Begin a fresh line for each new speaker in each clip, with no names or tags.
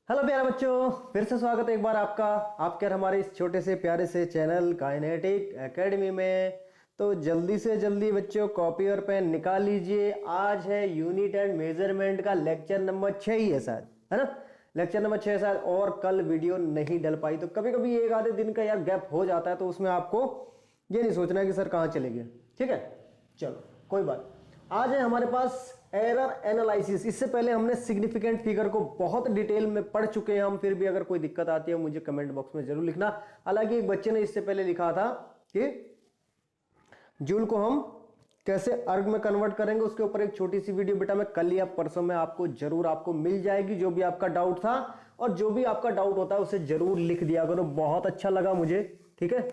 Hello प्यारे बच्चों, फिर से स्वागत है एक बार आपका आपके और हमारे इस छोटे से प्यारे से चैनल काइनेटिक एकेडमी में। तो जल्दी से जल्दी बच्चों कॉपी और पेन निकाल लीजिए। आज है यूनिट एंड मेजरमेंट का लेक्चर नंबर 6 ही है शायद, है ना। लेक्चर नंबर 6 शायद, और कल वीडियो नहीं डल पाई तो कभी कभी एक आधे दिन का यार गैप हो जाता है, तो उसमें आपको ये नहीं सोचना है कि सर कहाँ चले गए। ठीक है, चलो कोई बात। आज है हमारे पास एरर एनालिसिस। इससे पहले हमने सिग्निफिकेंट फिगर को बहुत डिटेल में पढ़ चुके हैं हम, फिर भी अगर कोई दिक्कत आती है मुझे कमेंट बॉक्स में जरूर लिखना। हालांकि एक बच्चे ने इससे पहले लिखा था कि जूल को हम कैसे अर्ग में कन्वर्ट करेंगे, उसके ऊपर एक छोटी सी वीडियो बेटा मैं कल या परसों में आपको जरूर आपको मिल जाएगी, जो भी आपका डाउट था। और जो भी आपका डाउट होता है उसे जरूर लिख दिया करो, बहुत अच्छा लगा मुझे। ठीक है,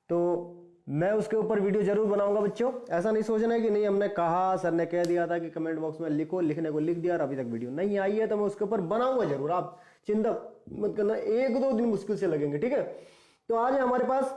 तो मैं उसके ऊपर वीडियो जरूर बनाऊंगा बच्चों। ऐसा नहीं सोचना है कि नहीं हमने कहा, सर ने कह दिया था कि कमेंट बॉक्स में लिखो, लिखने को लिख दिया और अभी तक वीडियो नहीं आई है, तो मैं उसके ऊपर बनाऊंगा जरूर। आप चिंता मत करना, एक दो दिन मुश्किल से लगेंगे। ठीक है, तो आज है हमारे पास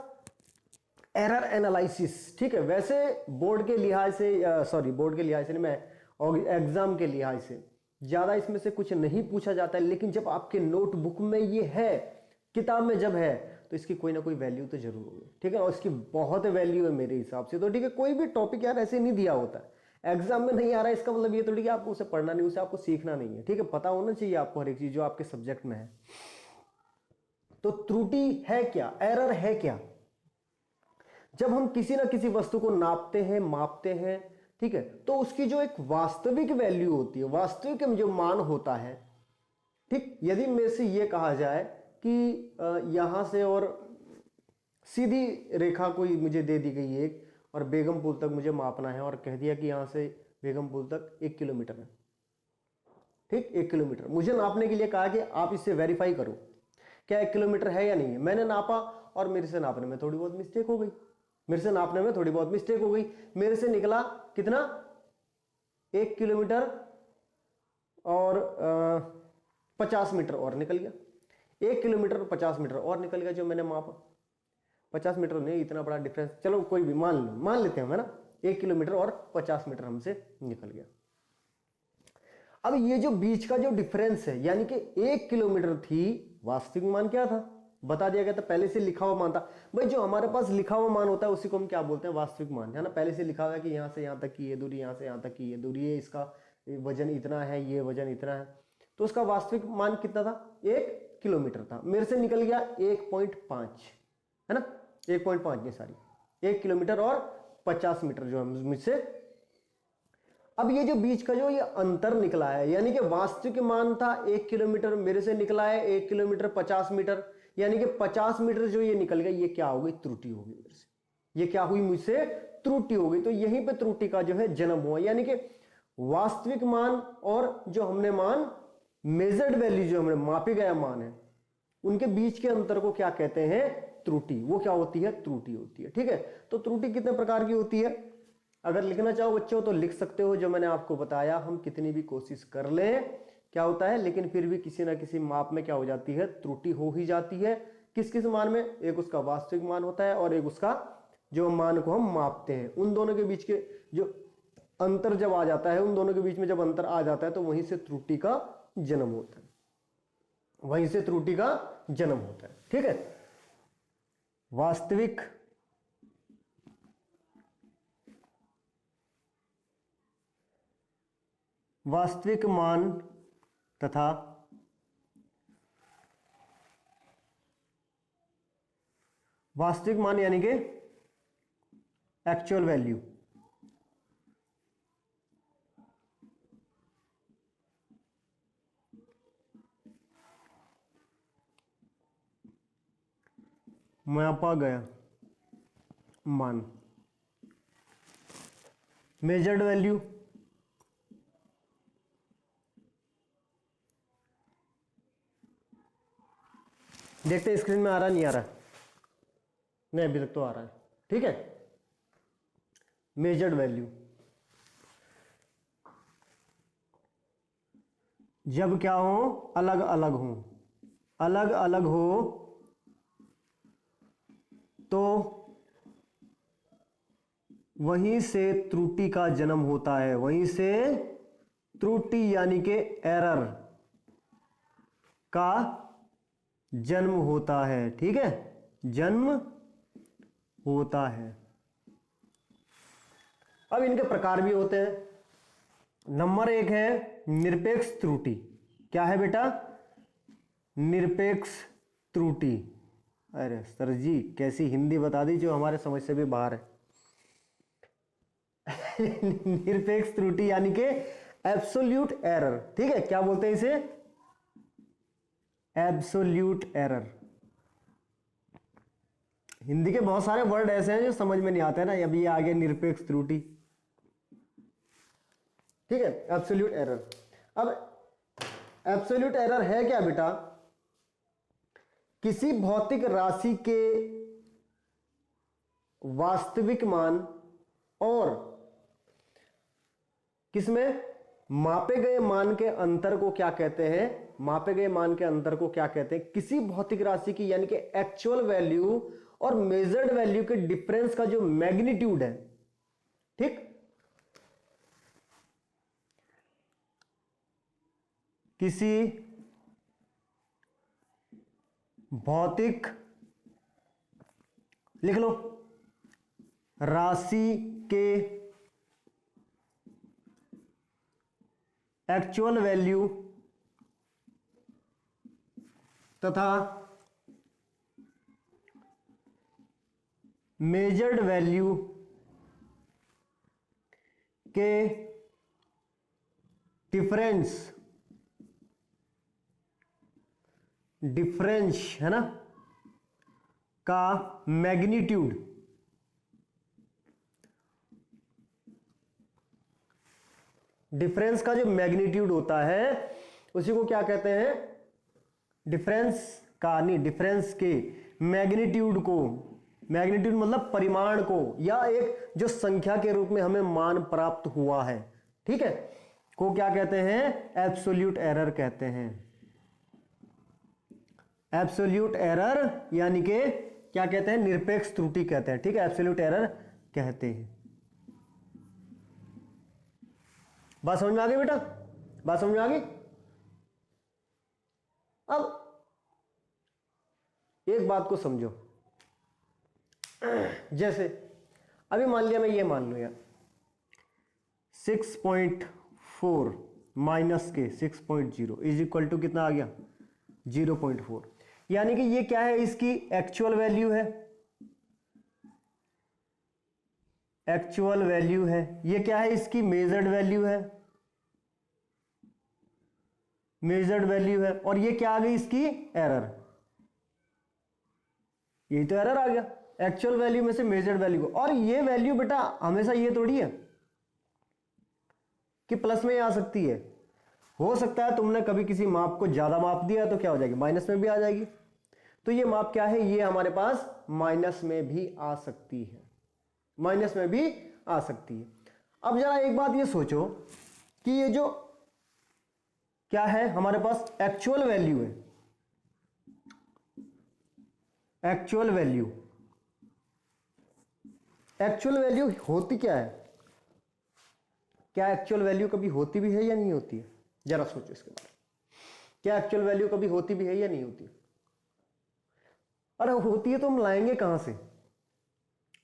एरर एनालिसिस। ठीक है, वैसे बोर्ड के लिहाज से, सॉरी बोर्ड के लिहाज से नहीं, मैं एग्जाम के लिहाज से ज्यादा इसमें से कुछ नहीं पूछा जाता है, लेकिन जब आपके नोटबुक में ये है, किताब में जब है, तो इसकी कोई ना कोई वैल्यू तो जरूर होगी। ठीक है, और इसकी बहुत वैल्यू है मेरे हिसाब से। तो ठीक है, कोई भी टॉपिक यार ऐसे नहीं दिया होता है, एग्जाम में नहीं आ रहा है, इसका मतलब ये थोड़ी कि आपको उसे पढ़ना नहीं, उसे आपको सीखना नहीं है। ठीक है, पता होना चाहिए आपको हर एक चीज जो आपके सब्जेक्ट में है। तो त्रुटि है क्या, एरर है क्या? जब हम किसी ना किसी वस्तु को नापते हैं, मापते हैं, ठीक है, तो उसकी जो एक वास्तविक वैल्यू होती है, वास्तविक जो मान होता है, ठीक, यदि मेरे से यह कहा जाए कि यहां से और सीधी रेखा कोई मुझे दे दी गई है एक, और बेगम पुल तक मुझे मापना है, और कह दिया कि यहां से बेगम पुल तक 1 किलोमीटर है। ठीक, 1 किलोमीटर मुझे नापने के लिए कहा कि आप इससे वेरीफाई करो क्या 1 किलोमीटर है या नहीं है। मैंने नापा और मेरे से नापने में थोड़ी बहुत मिस्टेक हो गई, मेरे से नापने में थोड़ी बहुत मिस्टेक हो गई, मेरे से निकला कितना, 1 किलोमीटर और 50 मीटर और निकल गया। 1 किलोमीटर और 50 मीटर और निकल गया जो मैंने मापा। 50 मीटर नहीं, इतना बड़ा डिफरेंस, चलो कोई भी मान लेते हैं, है ना। 1 किलोमीटर और 50 मीटर हमसे निकल गया। अब ये जो बीच का जो डिफरेंस है, यानी कि 1 किलोमीटर थी, वास्तविक मान क्या था बता दिया गया था, पहले से लिखा हुआ मान था। भाई जो हमारे पास लिखा हुआ मान होता है उसी को हम क्या बोलते हैं, वास्तविक मान, है ना। पहले से लिखा हुआ है कि यहां से यहां तक की ये दूरी, यहां से यहां तक की ये दूरी है, इसका वजन इतना है, ये वजन इतना है, तो उसका वास्तविक मान कितना था, 1 किलोमीटर था। मेरे से निकल गया 1.5, है ना, 1.5 नहीं सारी, 1 किलोमीटर और 50 मीटर जो है मुझसे। अब ये जो बीच का जो ये अंतर निकला है, यानी कि वास्तविक मान था 1 किलोमीटर, मेरे से निकला है 1 किलोमीटर 50 मीटर, यानी कि 50 मीटर जो ये निकल गया, ये क्या हो गई, त्रुटि हो गई मेरे से। ये क्या हुई, मुझसे त्रुटि हो गई। तो यहीं पे त्रुटि का जो है जन्म हुआ, यानी कि वास्तविक मान और जो हमने मान मेजर्ड वैल्यू, जो हमने मापे गया मान है, उनके बीच के अंतर को क्या कहते हैं, त्रुटि। वो क्या होती है, त्रुटि होती है। ठीक है, तो त्रुटि कितने प्रकार की होती है, अगर लिखना चाहो बच्चों तो लिख सकते हो। जो मैंने आपको बताया, हम कितनी भी कोशिश कर लें क्या होता है, लेकिन फिर भी किसी ना किसी माप में क्या हो जाती है, त्रुटि हो ही जाती है। किस किस मान में, एक उसका वास्तविक मान होता है और एक उसका जो मान को हम मापते हैं, उन दोनों के बीच के जो अंतर जब आ जाता है, उन दोनों के बीच में जब अंतर आ जाता है, तो वहीं से त्रुटि का जन्म होता है, वहीं से त्रुटि का जन्म होता है। ठीक है, वास्तविक मान तथा वास्तविक मान यानी कि एक्चुअल वैल्यू, मापा गया मान, मेजर्ड वैल्यू, देखते हैं स्क्रीन में आ रहा नहीं आ रहा, नहीं अभी तक तो आ रहा है। ठीक है, मेजर्ड वैल्यू जब क्या हो, अलग अलग हो, अलग अलग हो तो वहीं से त्रुटि का जन्म होता है, वहीं से त्रुटि यानी कि एरर का जन्म होता है। ठीक है, जन्म होता है। अब इनके प्रकार भी होते हैं। नंबर 1 है निरपेक्ष त्रुटि। क्या है बेटा? निरपेक्ष त्रुटि। अरे सर जी कैसी हिंदी बता दी जो हमारे समझ से भी बाहर है। निरपेक्ष त्रुटि यानी कि एब्सोल्यूट एरर। ठीक है, क्या बोलते हैं इसे? Absolute error. हिंदी के बहुत सारे वर्ड ऐसे हैं जो समझ में नहीं आते हैं ना। अभी ये आ गया निरपेक्ष त्रुटि। ठीक है, एब्सोल्यूट एरर। अब एब्सोल्यूट एरर है क्या बेटा? किसी भौतिक राशि के वास्तविक मान और किसमें मापे गए मान के अंतर को क्या कहते हैं? मापे गए मान के अंतर को क्या कहते हैं? किसी भौतिक राशि की यानी कि एक्चुअल वैल्यू और मेजर्ड वैल्यू के डिफरेंस का जो मैग्नीट्यूड है, ठीक, किसी भौतिक, लिख लो, राशि के एक्चुअल वैल्यू तथा मेजर्ड वैल्यू के डिफरेंस है ना, का मैग्नीट्यूड, डिफरेंस का जो मैग्नीट्यूड होता है उसी को क्या कहते हैं? डिफरेंस का नहीं, डिफरेंस के मैग्नीट्यूड को, मैग्नीट्यूड मतलब परिमाण को, या एक जो संख्या के रूप में हमें मान प्राप्त हुआ है, ठीक है, को क्या कहते हैं? एब्सोल्यूट एरर कहते हैं। एब्सोल्यूट एरर यानी कि क्या कहते हैं? निरपेक्ष त्रुटि कहते हैं। ठीक है, एब्सोल्यूट एरर कहते हैं। बात समझ में आ गई बेटा? बात समझ में आ गई? अब एक बात को समझो, जैसे अभी मान लिया, मैं ये मान लूं यार 6.4 माइनस के 6.0 इज इक्वल टू कितना आ गया? 0.4। यानी कि ये क्या है? इसकी एक्चुअल वैल्यू है, एक्चुअल वैल्यू है। ये क्या है? इसकी मेजर्ड वैल्यू है, मेजर्ड वैल्यू है। और ये क्या आ गई? इसकी एरर। यही तो एरर आ गया, एक्चुअल वैल्यू में से मेजर्ड वैल्यू को। और ये वैल्यू बेटा हमेशा ये थोड़ी है कि प्लस में आ सकती है। हो सकता है तुमने कभी किसी माप को ज्यादा माप दिया तो क्या हो जाएगी? माइनस में भी आ जाएगी। तो ये माप क्या है? ये हमारे पास माइनस में भी आ सकती है, माइनस में भी आ सकती है। अब जरा एक बात ये सोचो कि ये जो क्या है हमारे पास एक्चुअल वैल्यू है, एक्चुअल वैल्यू, एक्चुअल वैल्यू होती क्या है? क्या एक्चुअल वैल्यू कभी होती भी है या नहीं होती है? जरा सोचो इसके बारे में। क्या एक्चुअल वैल्यू कभी होती भी है या नहीं होती? अरे होती है तो हम लाएंगे कहां से?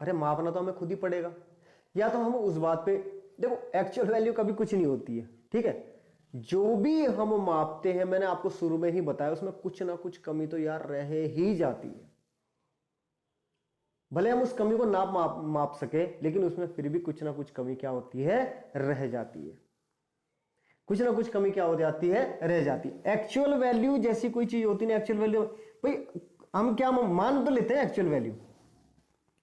अरे मापना तो हमें खुद ही पड़ेगा। या तो हम उस बात पे देखो, एक्चुअल वैल्यू कभी कुछ नहीं होती है, ठीक है। जो भी हम मापते हैं, मैंने आपको शुरू में ही बताया, उसमें कुछ ना कुछ कमी तो यार रह ही जाती है। भले हम उस कमी को ना माप सके, लेकिन उसमें फिर भी कुछ ना कुछ कमी क्या होती है? रह जाती है। कुछ ना कुछ कमी क्या हो जाती है? रह जाती है। एक्चुअल वैल्यू जैसी कोई चीज होती है, एक्चुअल वैल्यू भाई हम क्या मान तो लेते हैं एक्चुअल वैल्यू,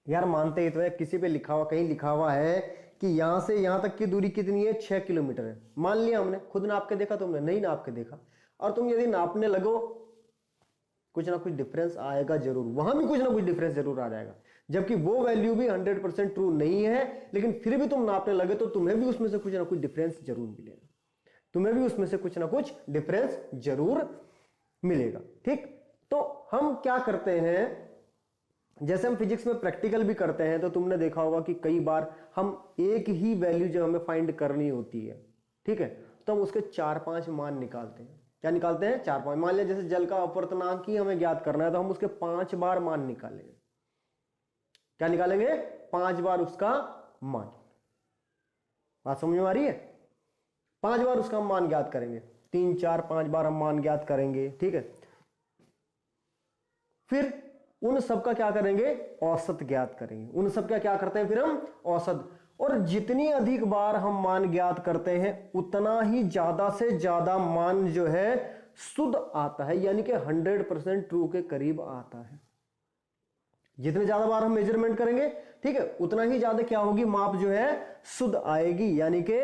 यार मानते ही तो है। किसी पे लिखा हुआ, कहीं लिखा हुआ है कि यहां से यहां तक की दूरी कितनी है? 6 किलोमीटर है। मान लिया हमने, खुद नाप के देखा, तुमने नहीं नाप के देखा, और तुम यदि नापने लगो, कुछ ना कुछ डिफरेंस आएगा जरूर, वहां भी कुछ ना कुछ डिफरेंस जरूर आ जाएगा। जबकि वो वैल्यू भी 100% ट्रू नहीं है, लेकिन फिर भी तुम नापने लगे तो तुम्हें भी उसमें से कुछ ना कुछ डिफरेंस जरूर मिलेगा, तुम्हें भी उसमें से कुछ ना कुछ डिफरेंस जरूर मिलेगा, ठीक। तो हम क्या करते हैं, जैसे हम फिजिक्स में प्रैक्टिकल भी करते हैं, तो तुमने देखा होगा कि कई बार हम एक ही वैल्यू जब हमें फाइंड करनी होती है, ठीक है, तो हम उसके 4-5 मान निकालते हैं। क्या निकालते हैं? 4 5। मान लिया जैसे जल का अपवर्तनांक ही हमें ज्ञात करना है तो हम उसके 5 बार मान निकालेंगे। क्या निकालेंगे? 5 बार उसका मान। बात समझ में आ रही है? 5 बार उसका हम मान ज्ञात करेंगे, 3 4 5 बार हम मान ज्ञात करेंगे। ठीक है, फिर उन सब का क्या करेंगे? औसत ज्ञात करेंगे। उन सब का क्या करते हैं फिर हम? औसत। और जितनी अधिक बार हम मान ज्ञात करते हैं उतना ही ज्यादा से ज्यादा मान जो है शुद्ध आता है, यानी कि 100% ट्रू के करीब आता है। जितने ज्यादा बार हम मेजरमेंट करेंगे, ठीक है, उतना ही ज्यादा क्या होगी? माप जो है शुद्ध आएगी, यानी कि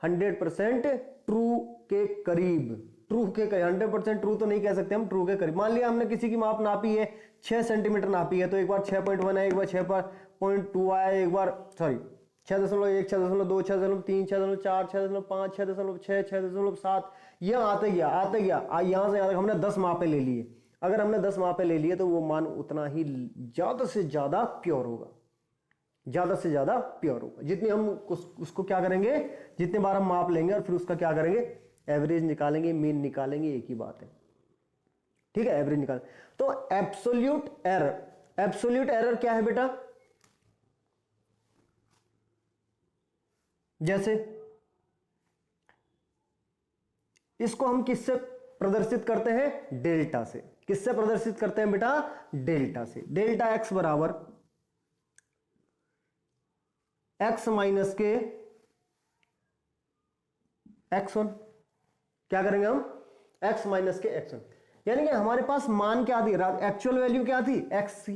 100% ट्रू के करीब। ट्रू के करीब, 100% ट्रू तो नहीं कह सकते हम, ट्रू के करीब। मान लिया हमने किसी की माप नापी है, 6 सेंटीमीटर नापी है, तो एक बार 6.1 है, एक बार 6.2 आया, एक बार 6.1 6.2 6.3 6.4 6.5 6.6 6.7 यह आते गया यहां से हमने 10 मापे ले लिए। अगर हमने 10 मापे ले लिए तो वो मान उतना ही ज्यादा से ज्यादा प्योर होगा, ज्यादा से ज्यादा प्योर होगा। जितनी हम उसको क्या करेंगे? जितने बार हम माप लेंगे और फिर उसका क्या करेंगे? एवरेज निकालेंगे, मीन निकालेंगे, एक ही बात है। ठीक है, एवरेज निकाल। तो एब्सोल्यूट एरर क्या है बेटा? जैसे इसको हम किससे प्रदर्शित करते हैं? डेल्टा से। किससे प्रदर्शित करते हैं बेटा? डेल्टा से। डेल्टा एक्स बराबर एक्स माइनस के x1। क्या करेंगे हम? x माइनस के x1, यानी कि हमारे पास मान क्या थी? एक्चुअल वैल्यू क्या थी? x थी।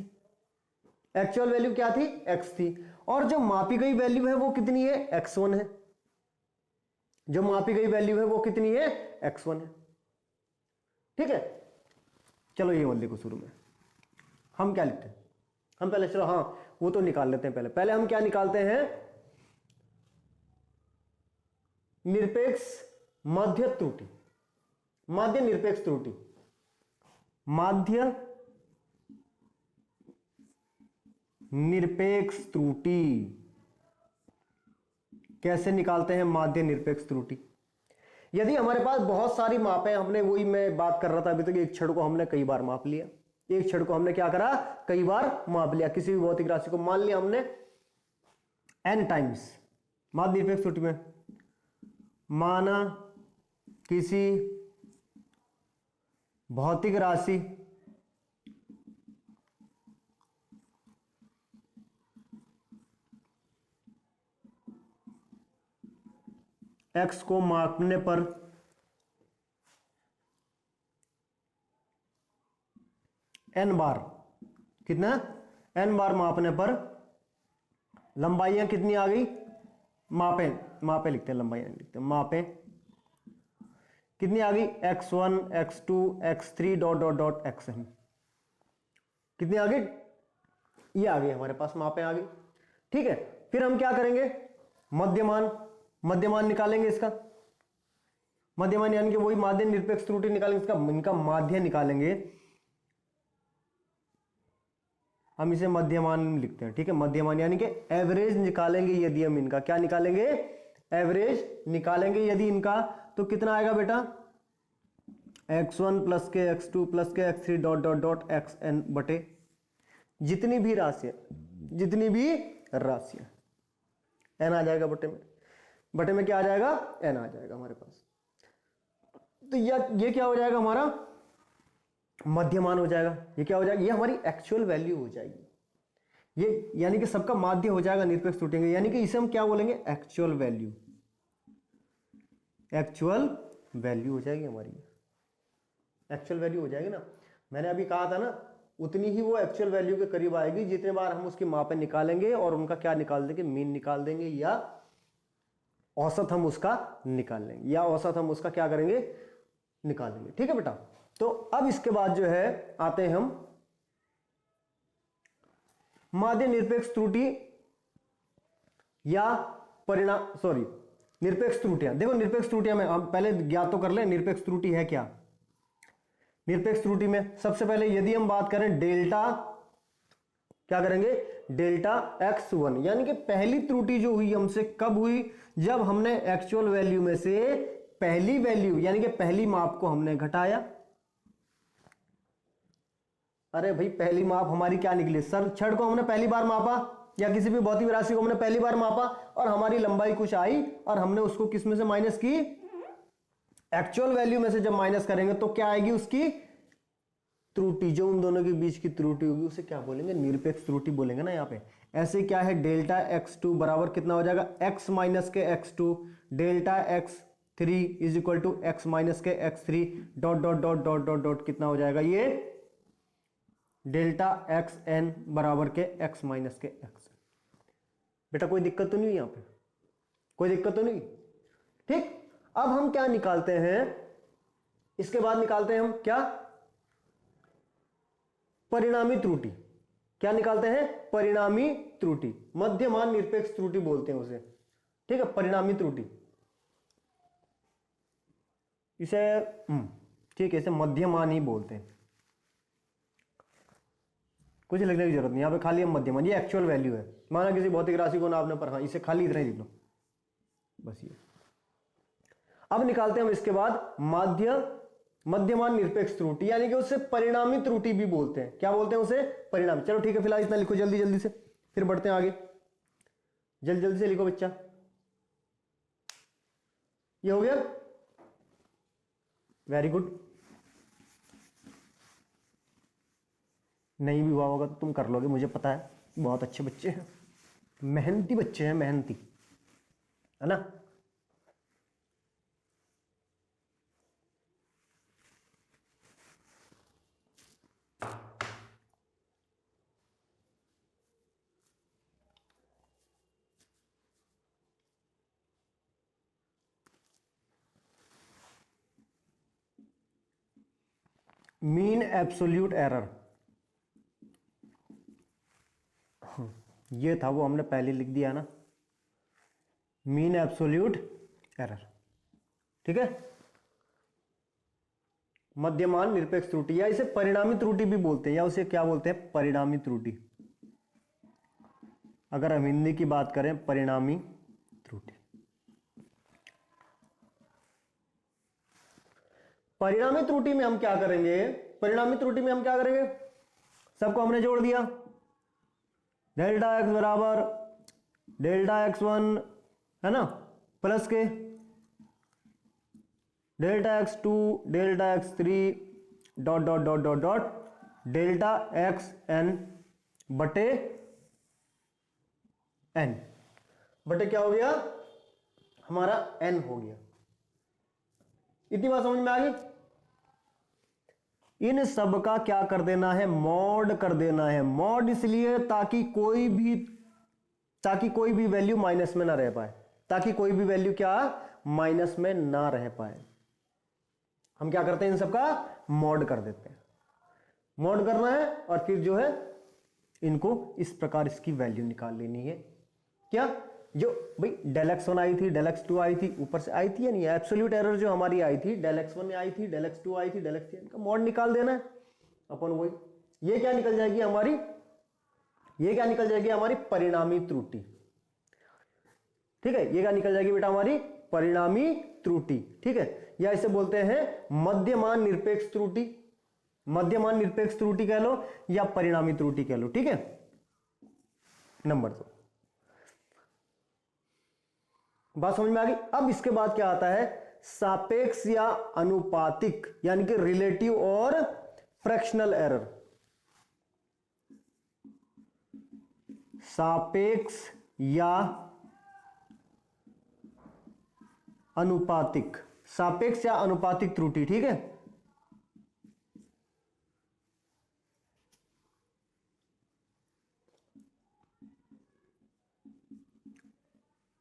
एक्चुअल वैल्यू क्या थी? x थी। और जो मापी गई वैल्यू है वो कितनी है? x1 है। जो मापी गई वैल्यू है वो कितनी है? x1 है। ठीक है, चलो ये बोल देखो, शुरू में हम क्या लिखते हैं? हम पहले चलो हाँ वो तो निकाल लेते हैं। पहले हम क्या निकालते हैं? निरपेक्ष माध्य त्रुटि। माध्य निरपेक्ष त्रुटि, माध्य निरपेक्ष त्रुटि कैसे निकालते हैं? माध्य निरपेक्ष त्रुटि। यदि हमारे पास बहुत सारी मापें, हमने वही मैं बात कर रहा था अभी तक, एक छड़ को हमने कई बार माप लिया, एक छड़ को हमने क्या करा? कई बार माप लिया। किसी भी भौतिक राशि को मान लिया हमने n टाइम्स। माध्य निरपेक्ष त्रुटि में माना किसी भौतिक राशि x को मापने पर n बार, कितना? n बार मापने पर लंबाइयां कितनी आ गई? मापे लिखते हैं, लंबाइयां लिखते हैं, मापे कितनी आ गई? x1 x2 x3 dot dot dot xn। कितनी आ गई? ये आ गई हमारे पास, मापे आ गई। ठीक है, फिर हम क्या करेंगे? मध्यमान निकालेंगे इसका। मध्यमान यानी कि वही माध्य निरपेक्ष त्रुटि निकालेंगे, इसका इनका माध्य निकालेंगे। हम इसे मध्यमान लिखते हैं। ठीक है, मध्यमान यानी कि एवरेज निकालेंगे। यदि हम इनका क्या निकालेंगे? एवरेज निकालेंगे यदि इनका, तो कितना आएगा बेटा? x1 प्लस के x2 प्लस के x3 dot dot dot xn बटे जितनी भी राशियां n आ जाएगा बटे में क्या आ जाएगा? n आ जाएगा हमारे पास। तो ये क्या हो जाएगा? हमारा मध्यमान हो जाएगा। ये क्या हो जाएगा? ये हमारी एक्चुअल वैल्यू हो जाएगी। ये यानी कि सबका माध्य हो जाएगा निरपेक्ष त्रुटि, यानी कि इसे हम क्या बोलेंगे? Actual value. एक्चुअल वैल्यू हो जाएगी हमारी, एक्चुअल वैल्यू हो जाएगी ना। मैंने अभी कहा था ना, उतनी ही वो एक्चुअल वैल्यू के करीब आएगी जितने बार हम उसकी मापें निकालेंगे और उनका क्या निकाल देंगे? मीन निकाल देंगे, या औसत हम उसका निकाल लेंगे, या औसत हम उसका क्या करेंगे? निकालेंगे। ठीक है बेटा, तो अब इसके बाद जो है आते हैं हम माध्य निरपेक्ष त्रुटि या निरपेक्ष त्रुटियां। देखो निरपेक्ष त्रुटियां में हम पहले ज्ञात तो कर लें निरपेक्ष त्रुटि है क्या। निरपेक्ष त्रुटि में सबसे पहले यदि हम बात करें डेल्टा, क्या करेंगे? डेल्टा x1, यानी कि पहली त्रुटि जो हुई हमसे कब हुई? जब हमने एक्चुअल वैल्यू में से पहली वैल्यू यानी कि पहली माप को हमने घटाया। अरे भाई पहली माप हमारी क्या निकली सर, छड़ को हमने पहली बार मापा या किसी भी भौतिक राशि को हमने पहली बार मापा और हमारी लंबाई कुछ आई और हमने उसको किस में से माइनस की, एक्चुअल वैल्यू में से जब माइनस करेंगे तो क्या आएगी उसकी त्रुटि, जो उन दोनों के बीच की त्रुटि होगी उसे क्या बोलेंगे, निरपेक्ष त्रुटि बोलेंगे ना यहाँ पे। ऐसे क्या है डेल्टा x2 बराबर कितना हो जाएगा x माइनस के x2, delta x3 is equal to x minus के x3 dot dot dot dot dot dot कितना हो जाएगा ये डेल्टा xn बराबर के x माइनस के x। बेटा कोई दिक्कत तो नहीं है यहाँ पे, कोई दिक्कत तो नहीं, ठीक। अब हम क्या निकालते हैं, इसके बाद निकालते हैं हम क्या, परिणामी त्रुटि। क्या निकालते हैं, परिणामी त्रुटि, मध्यमान निरपेक्ष त्रुटि बोलते हैं उसे, ठीक है, परिणामी त्रुटि इसे, ठीक है, इसे मध्यमान ही बोलते हैं, कुछ लिखने की जरूरत नहीं यहां पे, खाली हम मध्यमान, ये एक्चुअल वैल्यू है, माना किसी भौतिक राशि को ना आपने पर, हाँ इसे खाली इतना ही लिख लो बस ये। अब निकालते हैं हम इसके बाद मध्यमान निरपेक्ष त्रुटि, यानी कि उसे परिणामी त्रुटि भी बोलते हैं। क्या बोलते हैं उसे, परिणामी। चलो ठीक है, फिलहाल इतना लिखो जल्दी जल्दी से, फिर बढ़ते हैं आगे, जल्दी जल्दी से लिखो बच्चा। ये हो गया, वेरी गुड। नहीं भी हुआ होगा तो तुम कर लोगे, मुझे पता है, बहुत अच्छे बच्चे हैं, मेहनती बच्चे हैं, मेहनती है ना। मीन एब्सोल्यूट एरर, ये था वो हमने पहले लिख दिया ना, मीन एब्सोल्यूट एरर, ठीक है, मध्यमान निरपेक्ष त्रुटि, या इसे परिणामी त्रुटि भी बोलते हैं, या उसे क्या बोलते हैं, परिणामी त्रुटि। अगर हम हिंदी की बात करें, परिणामी त्रुटि। परिणामी त्रुटि में हम क्या करेंगे, परिणामी त्रुटि में हम क्या करेंगे, सबको हमने जोड़ दिया, डेल्टा एक्स बराबर डेल्टा x1 है ना, प्लस के delta x2 delta x3 dot dot dot dot dot delta xn बटे n, बटे क्या हो गया हमारा n हो गया। इतनी बात समझ में आ गई। इन सब का क्या कर देना है, मॉड कर देना है। मॉड इसलिए ताकि कोई भी वैल्यू माइनस में ना रह पाए, ताकि कोई भी वैल्यू क्या माइनस में ना रह पाए। हम क्या करते हैं, इन सब का मॉड कर देते हैं। मॉड करना है और फिर जो है इनको इस प्रकार इसकी वैल्यू निकाल लेनी है। क्या, जो भाई डेल x1 आई थी, डेल x2 आई थी, ऊपर से आई थी या नहीं, एब्सोल्यूट एरर जो हमारी आई थी, डेल x1 आई थी, डेल x2 आई थी, डेल x3 का मॉड निकाल देना है अपन वही। ये क्या निकल जाएगी हमारी, ये क्या निकल जाएगी हमारी परिणामी त्रुटि, ठीक है, ये क्या निकल जाएगी बेटा हमारी परिणामी त्रुटि, ठीक है, या इसे बोलते हैं मध्यमान निरपेक्ष त्रुटि, मध्यमान निरपेक्ष त्रुटि कह लो या परिणामी त्रुटि कह लो, ठीक है। नंबर 2 बात समझ में आ गई। अब इसके बाद क्या आता है, सापेक्ष या अनुपातिक, यानी कि रिलेटिव और फ्रैक्शनल एरर। सापेक्ष या अनुपातिक, सापेक्ष या अनुपातिक त्रुटि, ठीक है।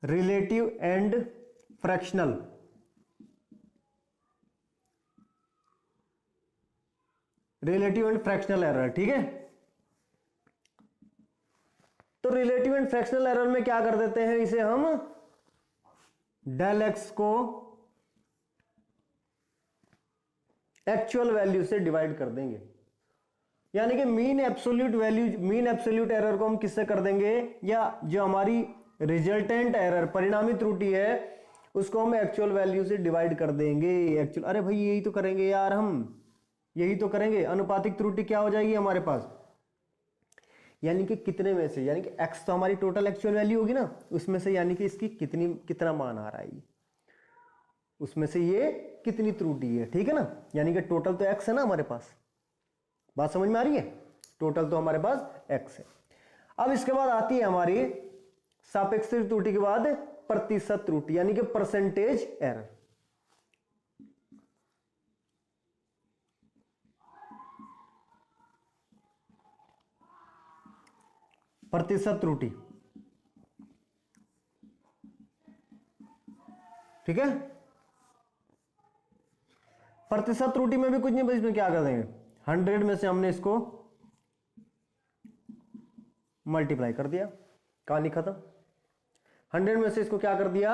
Relative and fractional, relative and fractional error, ठीक है। तो रिलेटिव एंड फ्रैक्शनल एरर में क्या कर देते हैं, इसे हम डेल एक्स को एक्चुअल वैल्यू से डिवाइड कर देंगे, यानी कि mean absolute value, mean absolute error को हम किससे कर देंगे, या जो हमारी रिजल्टेंट एरर परिणामी त्रुटि है उसको हम एक्चुअल वैल्यू से डिवाइड कर देंगे। एक्चुअल, अरे भाई यही तो करेंगे यार, हम यही तो करेंगे। अनुपातिक त्रुटि क्या हो जाएगी हमारे पास, यानी कि कितने में से, यानी कि x तो हमारी टोटल एक्चुअल वैल्यू होगी ना, उसमें से यानी कि इसकी कितना मान आ रहा है, उसमें से ये कितनी त्रुटि है, ठीक है ना। यानी कि टोटल तो x है ना हमारे पास, बात समझ में आ रही है, टोटल तो हमारे पास x है। अब इसके बाद आती है हमारी सापेक्षिक त्रुटि के बाद प्रतिशत त्रुटि, यानी कि परसेंटेज एरर। प्रतिशत त्रुटि, ठीक है। प्रतिशत त्रुटि में भी कुछ नहीं, बस इसमें क्या कर देंगे, 100 में से हमने इसको मल्टीप्लाई कर दिया, कहानी खत्म। 100 में से इसको क्या कर दिया,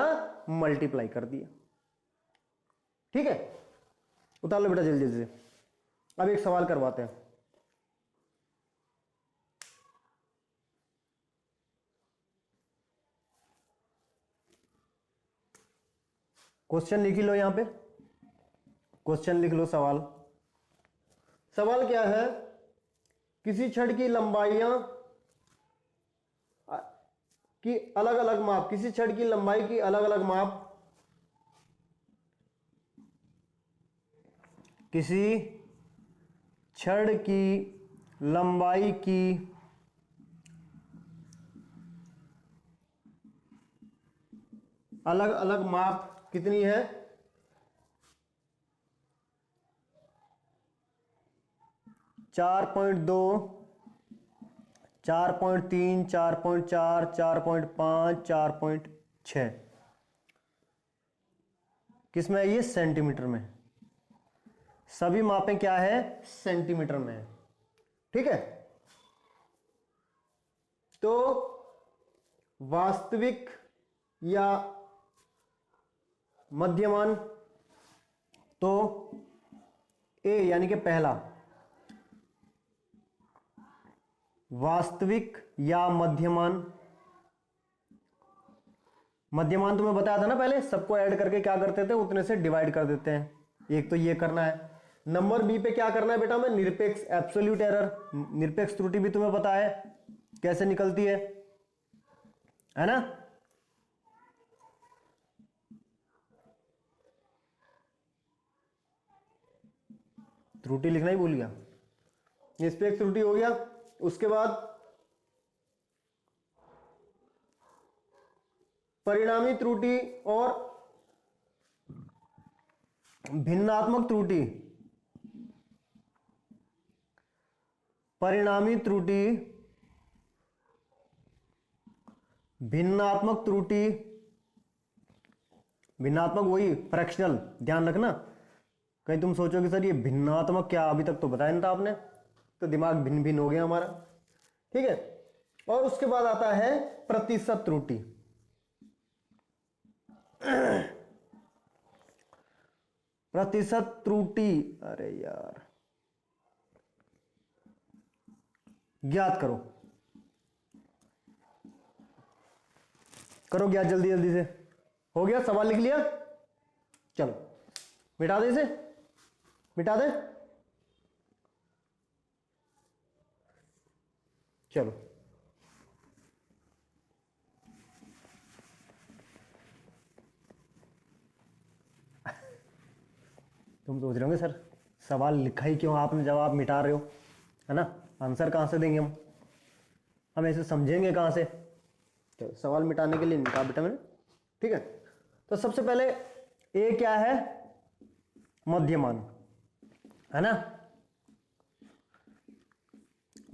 मल्टीप्लाई कर दिया, ठीक है। उतार लो बेटा जल्दी जल्दी से। अब एक सवाल करवाते हैं। क्वेश्चन लिख लो यहां पे, क्वेश्चन लिख लो। सवाल क्या है, किसी छड़ की लंबाइयां की अलग अलग माप, किसी छड़ की लंबाई की अलग अलग माप, किसी छड़ की लंबाई की अलग अलग माप कितनी है, 4.2, 4.3, 4.4, 4.5, 4.6, किसमें है ये, सेंटीमीटर में। सभी मापें क्या है, सेंटीमीटर में है, ठीक है। तो वास्तविक या मध्यमान, तो ए यानी कि पहला, वास्तविक या मध्यमान। मध्यमान तो मैं बताया था ना पहले, सबको ऐड करके क्या करते थे, उतने से डिवाइड कर देते हैं। एक तो ये करना है। नंबर बी पे क्या करना है बेटा, मैं निरपेक्ष एब्सोल्यूट एरर, निरपेक्ष त्रुटि भी तुम्हें पता है कैसे निकलती है ना। त्रुटि लिखना ही भूल गया, निरपेक्ष त्रुटि हो गया। उसके बाद परिणामी त्रुटि और भिन्नात्मक त्रुटि। परिणामी त्रुटि, भिन्नात्मक त्रुटि, भिन्नात्मक वही फ्रैक्शनल, ध्यान रखना। कहीं तुम सोचोगे सर ये भिन्नात्मक क्या, अभी तक तो बताया नहीं था आपने, तो दिमाग भिन्न भिन्न हो गया हमारा, ठीक है। और उसके बाद आता है प्रतिशत त्रुटि। प्रतिशत त्रुटि, अरे यार ज्ञात करो, करो ज्ञात जल्दी जल्दी से। हो गया, सवाल लिख लिया, चलो मिटा दे इसे, मिटा दे, चलो। तुम सोच रहे होंगे सर सवाल लिखा ही क्यों आपने जब आप मिटा रहे हो, है ना, आंसर कहां से देंगे हम ऐसे समझेंगे कहां से। तो सवाल मिटाने के लिए लिखा बेटा मैंने, ठीक है। तो सबसे पहले ए क्या है, मध्यमान, है ना।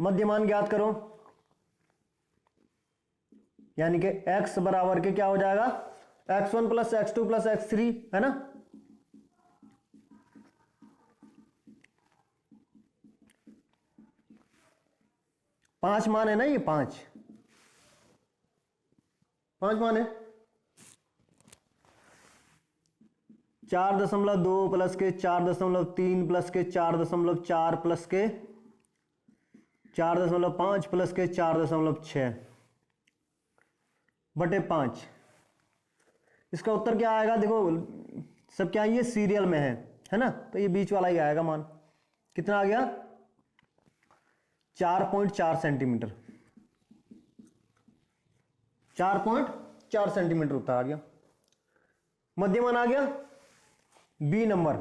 मध्यमान ज्ञात करो, यानी कि x बराबर के क्या हो जाएगा, x1 plus x2 plus x3, है ना। पांच मान है ना, ये पांच मान है। 4.2 प्लस के 4.3 प्लस के 4.4 प्लस के 4.5 प्लस के 4.6 बटे 5, इसका उत्तर क्या आएगा, देखो सब क्या ये सीरियल में है ना, तो ये बीच वाला ही आएगा मान। कितना आ गया 4.4 सेंटीमीटर, 4.4 सेंटीमीटर उत्तर आ गया। मध्यमान आ गया बी नंबर।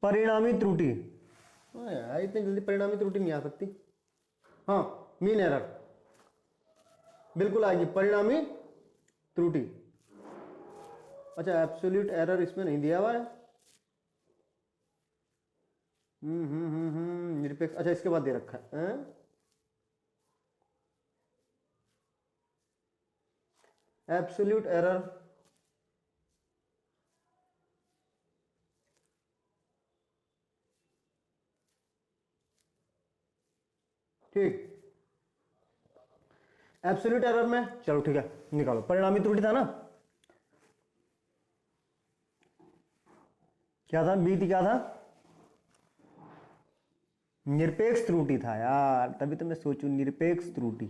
परिणामी त्रुटि, इतनी जल्दी परिणामी त्रुटि नहीं आ सकती। हाँ, मीन एरर बिल्कुल आएगी, परिणामी त्रुटि। अच्छा, एब्सोल्यूट एरर इसमें नहीं दिया हुआ है। निरपेक्ष, अच्छा इसके बाद दे रखा है। एब्सोल्यूट एरर ठीक, एब्सोल्यूट एरर में चलो ठीक है निकालो। परिणामी त्रुटि था ना, क्या था बी थी, क्या था निरपेक्ष त्रुटि था यार, तभी तो मैं सोचूं निरपेक्ष त्रुटि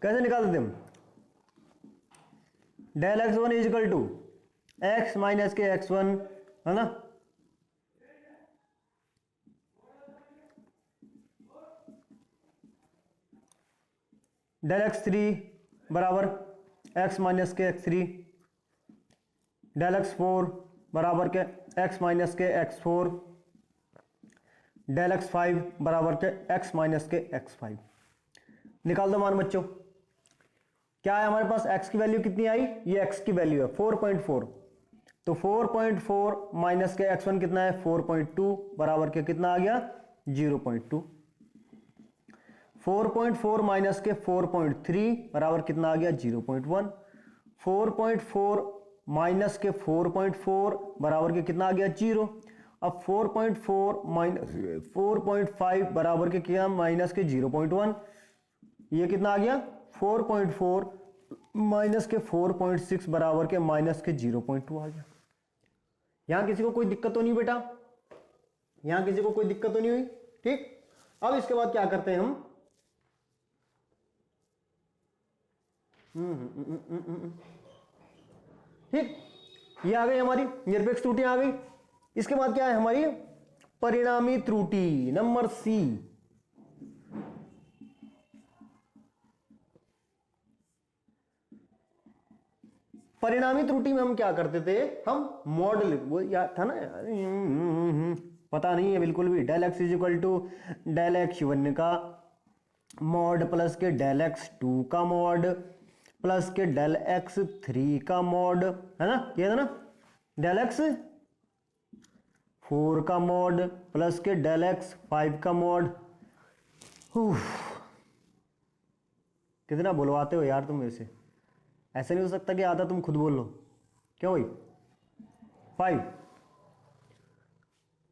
कैसे निकाल देते हम। Del x1 is equal to x minus के x1 है ना, डेल x3 बराबर x माइनस के x3, डेल x4 बराबर के x माइनस के x4, डेल x5 बराबर के x माइनस के x5। निकाल दो मान बच्चों। क्या है हमारे पास, x की वैल्यू कितनी आई, ये x की वैल्यू है 4.4, तो 4.4 माइनस के x1 कितना है 4.2 बराबर के कितना आ गया 0.2। 4.4 माइनस के 4.3 बराबर कितना आ गया 0.1। 4.4 माइनस के 4.4 बराबर के कितना आ गया 0। अब 4.4 माइनस 4.5 बराबर के क्या माइनस के 0.1, ये कितना आ गया 4.4 माइनस के 4.6 बराबर के माइनस के 0.2 आ गया। यहां किसी को कोई दिक्कत तो नहीं बेटा, यहां किसी को कोई दिक्कत तो नहीं हुई, ठीक। अब इसके बाद क्या करते हैं हम, ठीक, ये आ गई हमारी निरपेक्ष त्रुटि आ गई। इसके बाद क्या है हमारी परिणामी त्रुटि नंबर सी। परिणामी त्रुटि में हम क्या करते थे, हम मॉडल, वो याद था ना पता नहीं है बिल्कुल भी, del x is equal to del x one का मॉड प्लस के डेल एक्स टू का मॉड प्लस के डेल एक्स थ्री का मॉड, है ना, ये था ना, डेल एक्स फोर का मॉड प्लस के डेल एक्स फाइव का मॉड। कितना बुलवाते हो यार तुम मेरे से, ऐसा नहीं हो सकता कि आता तुम खुद बोल लो, क्यों भाई 5,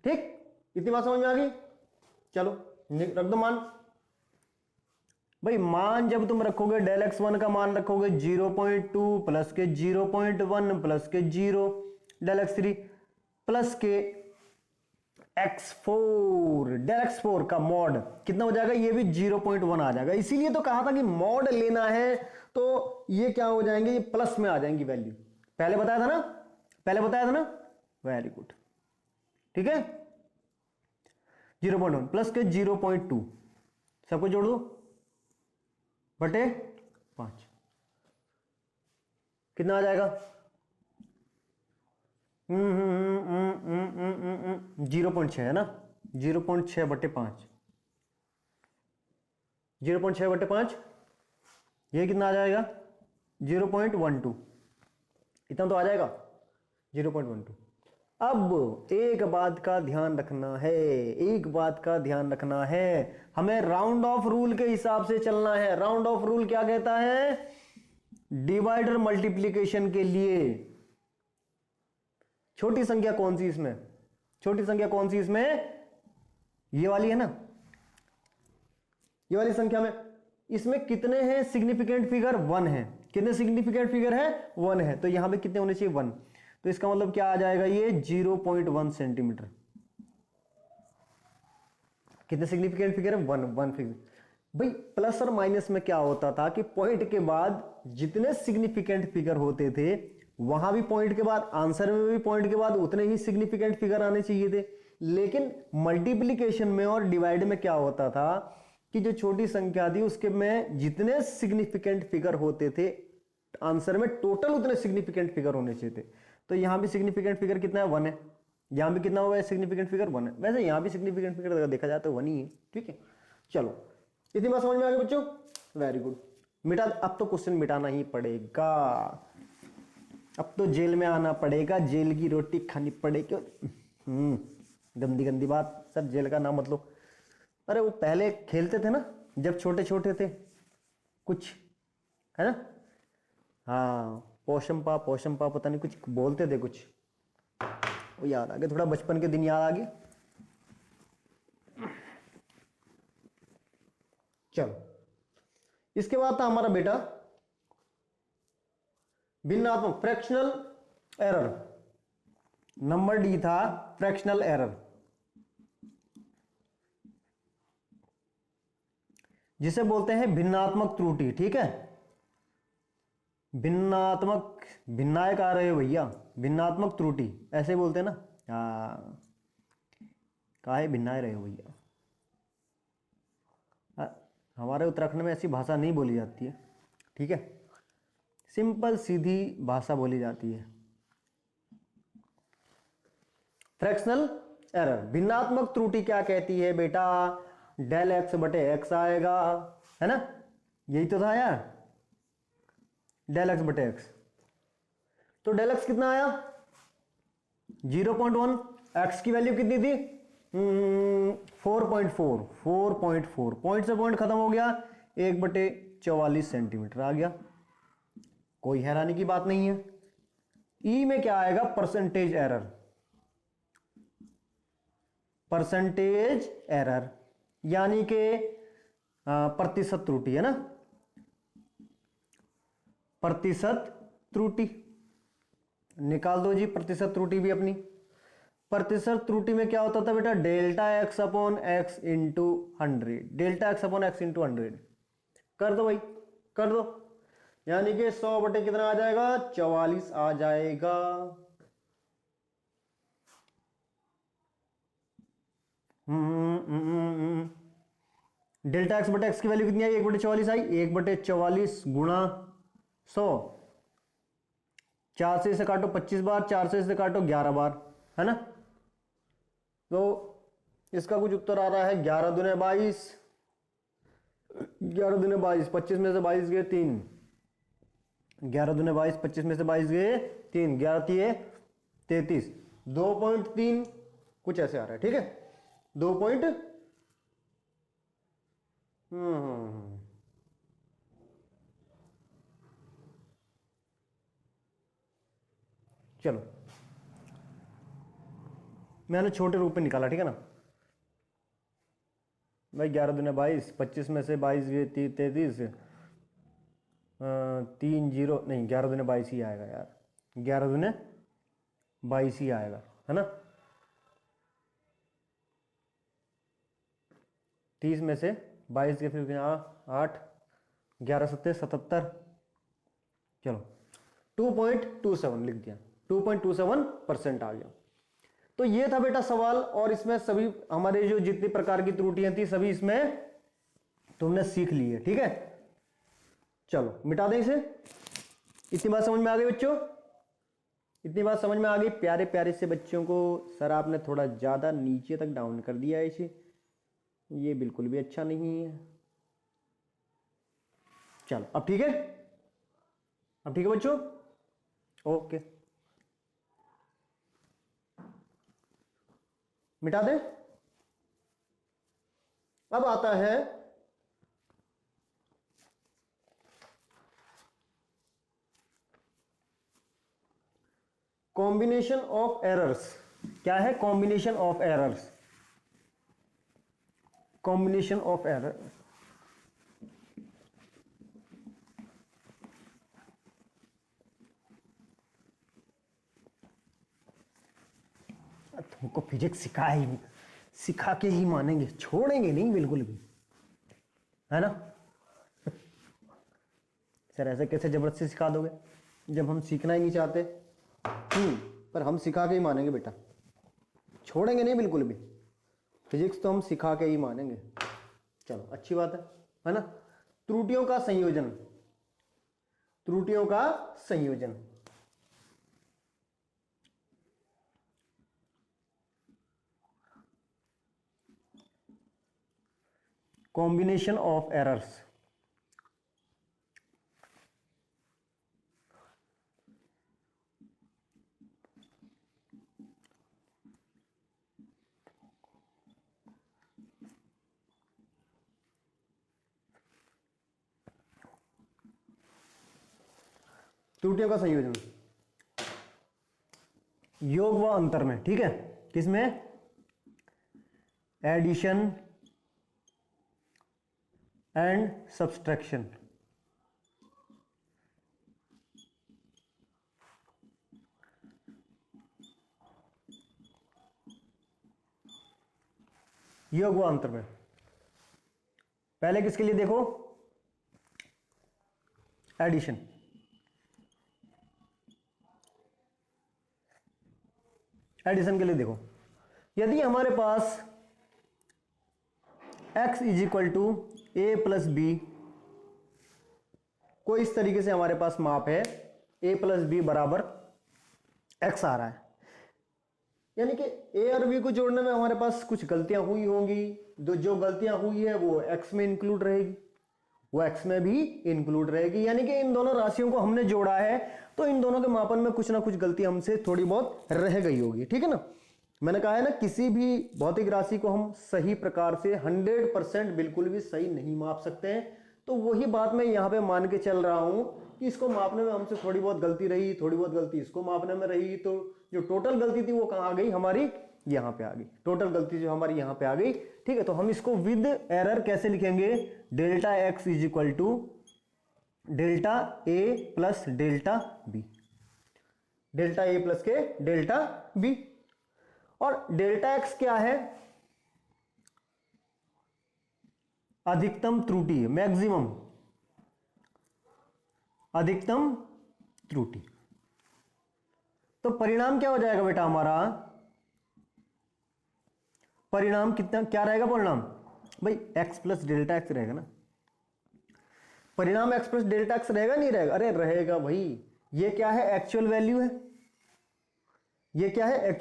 ठीक, इतनी बात समझ में आ गई। चलो रख दो मान। भाई मान जब तुम रखोगे डेल एक्स वन का मान रखोगे 0.2 प्लस के 0.1 प्लस के 0, डेल एक्स थ्री प्लस के x4, डेल x4 का मॉड कितना हो जाएगा, ये भी 0.1 आ जाएगा। इसीलिए तो कहा था कि मॉड लेना है तो ये क्या हो जाएंगे, ये प्लस में आ जाएंगी वैल्यू, पहले बताया था ना, पहले बताया था ना, वेरी गुड, ठीक है। 0.1 प्लस के 0.2 सबको जोड़ दो बटे 5, कितना आ जाएगा 0.6 है ना, 0.6 बटे 5, 0.6 बटे 5, ये कितना आ जाएगा 0.12, इतना तो आ जाएगा 0.12। अब एक बात का ध्यान रखना है, एक बात का ध्यान रखना है, हमें राउंड ऑफ रूल के हिसाब से चलना है। राउंड ऑफ रूल क्या कहता है, डिवाइडर मल्टीप्लिकेशन के लिए छोटी संख्या कौन सी इसमें, छोटी संख्या कौन सी इसमें, ये वाली है ना, ये वाली संख्या में, इसमें कितने हैं सिग्निफिकेंट फिगर 1 है, कितने सिग्निफिकेंट फिगर है 1 है, तो यहां पे कितने होने चाहिए 1, तो इसका मतलब क्या आ जाएगा ये 0.1 सेंटीमीटर। कितने सिग्निफिकेंट फिगर है? One, one figure. भाई प्लस और माइनस में क्या होता था कि पॉइंट के बाद जितने सिग्निफिकेंट फिगर होते थे वहां भी पॉइंट के बाद, आंसर में भी पॉइंट के बाद उतने ही सिग्निफिकेंट फिगर आने चाहिए थे। लेकिन मल्टीप्लीकेशन में और डिवाइड में क्या होता था कि जो छोटी संख्या थी उसके में जितने सिग्निफिकेंट फिगर होते थे आंसर में टोटल उतने सिग्निफिकेंट फिगर होने चाहिए थे। तो यहां भी सिग्निफिकेंट फिगर कितना है? वन है। यहां भी कितना हुआ है? सिग्निफिकेंट फिगर वन है। वैसे यहां भी सिग्निफिकेंट फिगर अगर देखा जाए तो वन ही है। ठीक है, चलो इतनी बात समझ में आ गई बच्चों? Very good. मिटा, अब तो क्वेश्चन मिटाना ही पड़ेगा, अब तो जेल में आना पड़ेगा, जेल की रोटी खानी पड़ेगी। गंदी गंदी बात, सर जेल का नाम मतलब, अरे वो पहले खेलते थे ना जब छोटे छोटे थे कुछ, है ना? हाँ, पोशंपा पता नहीं कुछ बोलते थे कुछ, वो याद आ गया, थोड़ा बचपन के दिन याद आ गए। चलो इसके बाद था हमारा बेटा भिन्नात्मक, फ्रैक्शनल एरर। नंबर डी था फ्रैक्शनल एरर, जिसे बोलते हैं भिन्नात्मक त्रुटि। ठीक है, भिन्नात्मक, भिन्नायक आ रहे हो भैया, भिन्नात्मक त्रुटि ऐसे बोलते हैं ना। हाँ, काहे भिन्नाए रहे हो भैया? हमारे उत्तराखंड में ऐसी भाषा नहीं बोली जाती है। ठीक है, सिंपल सीधी भाषा बोली जाती है। फ्रैक्शनल एरर, भिन्नात्मक त्रुटि क्या कहती है बेटा? डेल एक्स बटे एक्स आएगा, है ना? यही तो था यार, डेल एक्स बटे एक्स। तो डेल एक्स कितना आया? 0.1। एक्स की वैल्यू कितनी थी? 4.4। 4.4, पॉइंट से पॉइंट खत्म हो गया, 1/44 सेंटीमीटर आ गया। कोई हैरानी की बात नहीं है। ई में क्या आएगा? परसेंटेज एरर, परसेंटेज एरर यानी कि प्रतिशत त्रुटि, है ना? प्रतिशत त्रुटि निकाल दो जी, प्रतिशत त्रुटि भी अपनी। प्रतिशत त्रुटि में क्या होता था बेटा? Delta x upon x into 100, delta x upon x into 100। कर दो भाई, कर दो, यानी कि 100 बटे कितना आ जाएगा? 44 आ जाएगा। डेल्टा एक्स बटे एक्स की वैल्यू कितनी आई? 1/44 आई। 1/44 गुणा 100, 4 से इसे काटो 25 बार, 4 से इसे काटो 11 बार, है ना? तो इसका कुछ उत्तर आ रहा है 11 दूने 22, 11 दूने 22, 25 में से 22 गए 3, 11 दूने 22, 25 में से 22 गए 3, 11 दिए 33, 2.3 कुछ ऐसे आ रहा है। ठीक है, 2 पॉइंट, चलो मैंने छोटे रूप में निकाला। ठीक है ना भाई? 11 दूने 22, 25 में से 22 गए 33, 3 0 नहीं, 11 दूने 22 ही आएगा यार, 11 दूने 22 ही आएगा, है ना? 30 में से 22 के फिर 8, 11 सत्ते 77, चलो 2.27 लिख दिया, 2.27% आ गया। तो ये था बेटा सवाल, और इसमें सभी हमारे जो जितनी प्रकार की त्रुटियां थी सभी इसमें तुमने सीख ली है। ठीक है, चलो मिटा दें इसे। इतनी बात समझ में आ गई बच्चों? इतनी बात समझ में आ गई? प्यारे प्यारे से बच्चों को सर आपने थोड़ा ज्यादा नीचे तक डाउन कर दिया है इसे, ये बिल्कुल भी अच्छा नहीं है। चलो अब ठीक है, अब ठीक है बच्चों? ओके, मिटा दे। अब आता है कॉम्बिनेशन ऑफ एरर्स। क्या है? Combination of errors, combination of error. तुमको फिजिक्स सिखाया ही नहीं, सिखा के ही मानेंगे, छोड़ेंगे नहीं बिल्कुल भी, है ना। सर ऐसे कैसे जबरदस्ती सिखा दोगे जब हम सीखना ही नहीं चाहते। पर हम सिखा के ही मानेंगे बेटा, छोड़ेंगे नहीं बिल्कुल भी। फिजिक्स तो हम सिखा के ही मानेंगे। चलो अच्छी बात है ना। त्रुटियों का संयोजन, त्रुटियों का संयोजन। Combination of errors. त्रुटियों का संयोजन योग व अंतर में, ठीक है। किसमें? Addition and subtraction. योग व अंतर में पहले किसके लिए देखो? एडिशन। एडिशन के लिए देखो, यदि हमारे पास x is equal to a plus b, कोई इस तरीके से हमारे पास माप है a प्लस बी बराबर x आ रहा है, यानी कि a और b को जोड़ने में हमारे पास कुछ गलतियां हुई होंगी। जो गलतियां हुई है वो x में इंक्लूड रहेगी, वो x में भी इंक्लूड रहेगी, यानी कि इन दोनों राशियों को हमने जोड़ा है तो इन दोनों के मापन में कुछ ना कुछ गलती हमसे थोड़ी बहुत रह गई होगी, ठीक है ना। मैंने कहा है ना, किसी भी भौतिक राशि को हम सही प्रकार से 100% बिल्कुल भी सही नहीं माप सकते हैं। तो वही बात मैं यहाँ पे मान के चल रहा हूँ कि इसको मापने में हमसे थोड़ी बहुत गलती रही, थोड़ी बहुत गलती इसको मापने में रही, तो जो टोटल गलती थी वो कहाँ आ गई? हमारी यहाँ पे आ गई। टोटल गलती जो हमारी यहाँ पे आ गई, ठीक है। तो हम इसको विद एरर कैसे लिखेंगे? Delta x is equal to delta a plus delta b, delta a plus के डेल्टा बी। और डेल्टा एक्स क्या है? अधिकतम त्रुटि, मैक्सिमम अधिकतम त्रुटि। तो परिणाम क्या हो जाएगा बेटा हमारा? परिणाम कितना क्या रहेगा? परिणाम भाई x प्लस डेल्टा एक्स रहेगा ना। परिणाम x प्लस डेल्टा एक्स रहेगा नहीं रहेगा? अरे रहेगा भाई। ये क्या है? एक्चुअल वैल्यू है। ये क्या है?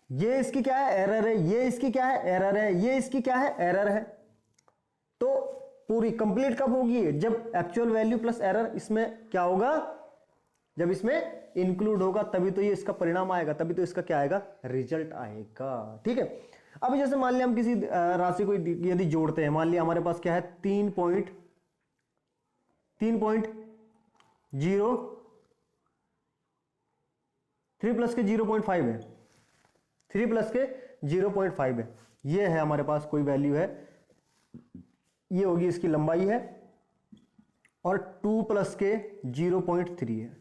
ये इसकी क्या है? एरर है। ये इसकी क्या है? एरर है। ये इसकी क्या है? एरर है। तो पूरी कंप्लीट कब होगी? जब एक्चुअल वैल्यू प्लस एरर इसमें क्या होगा? जब इसमें इंक्लूड होगा तभी तो ये इसका परिणाम आएगा, तभी तो इसका क्या आएगा? रिजल्ट आएगा, ठीक है। अब जैसे मान लिया हम किसी राशि को यदि जोड़ते हैं, मान लिया हमारे पास क्या है? 3.0, 3 प्लस के 0.5 है, 3 प्लस के 0.5 है। ये है हमारे पास कोई वैल्यू है, ये होगी इसकी लंबाई है, और 2 प्लस के 0.3 है,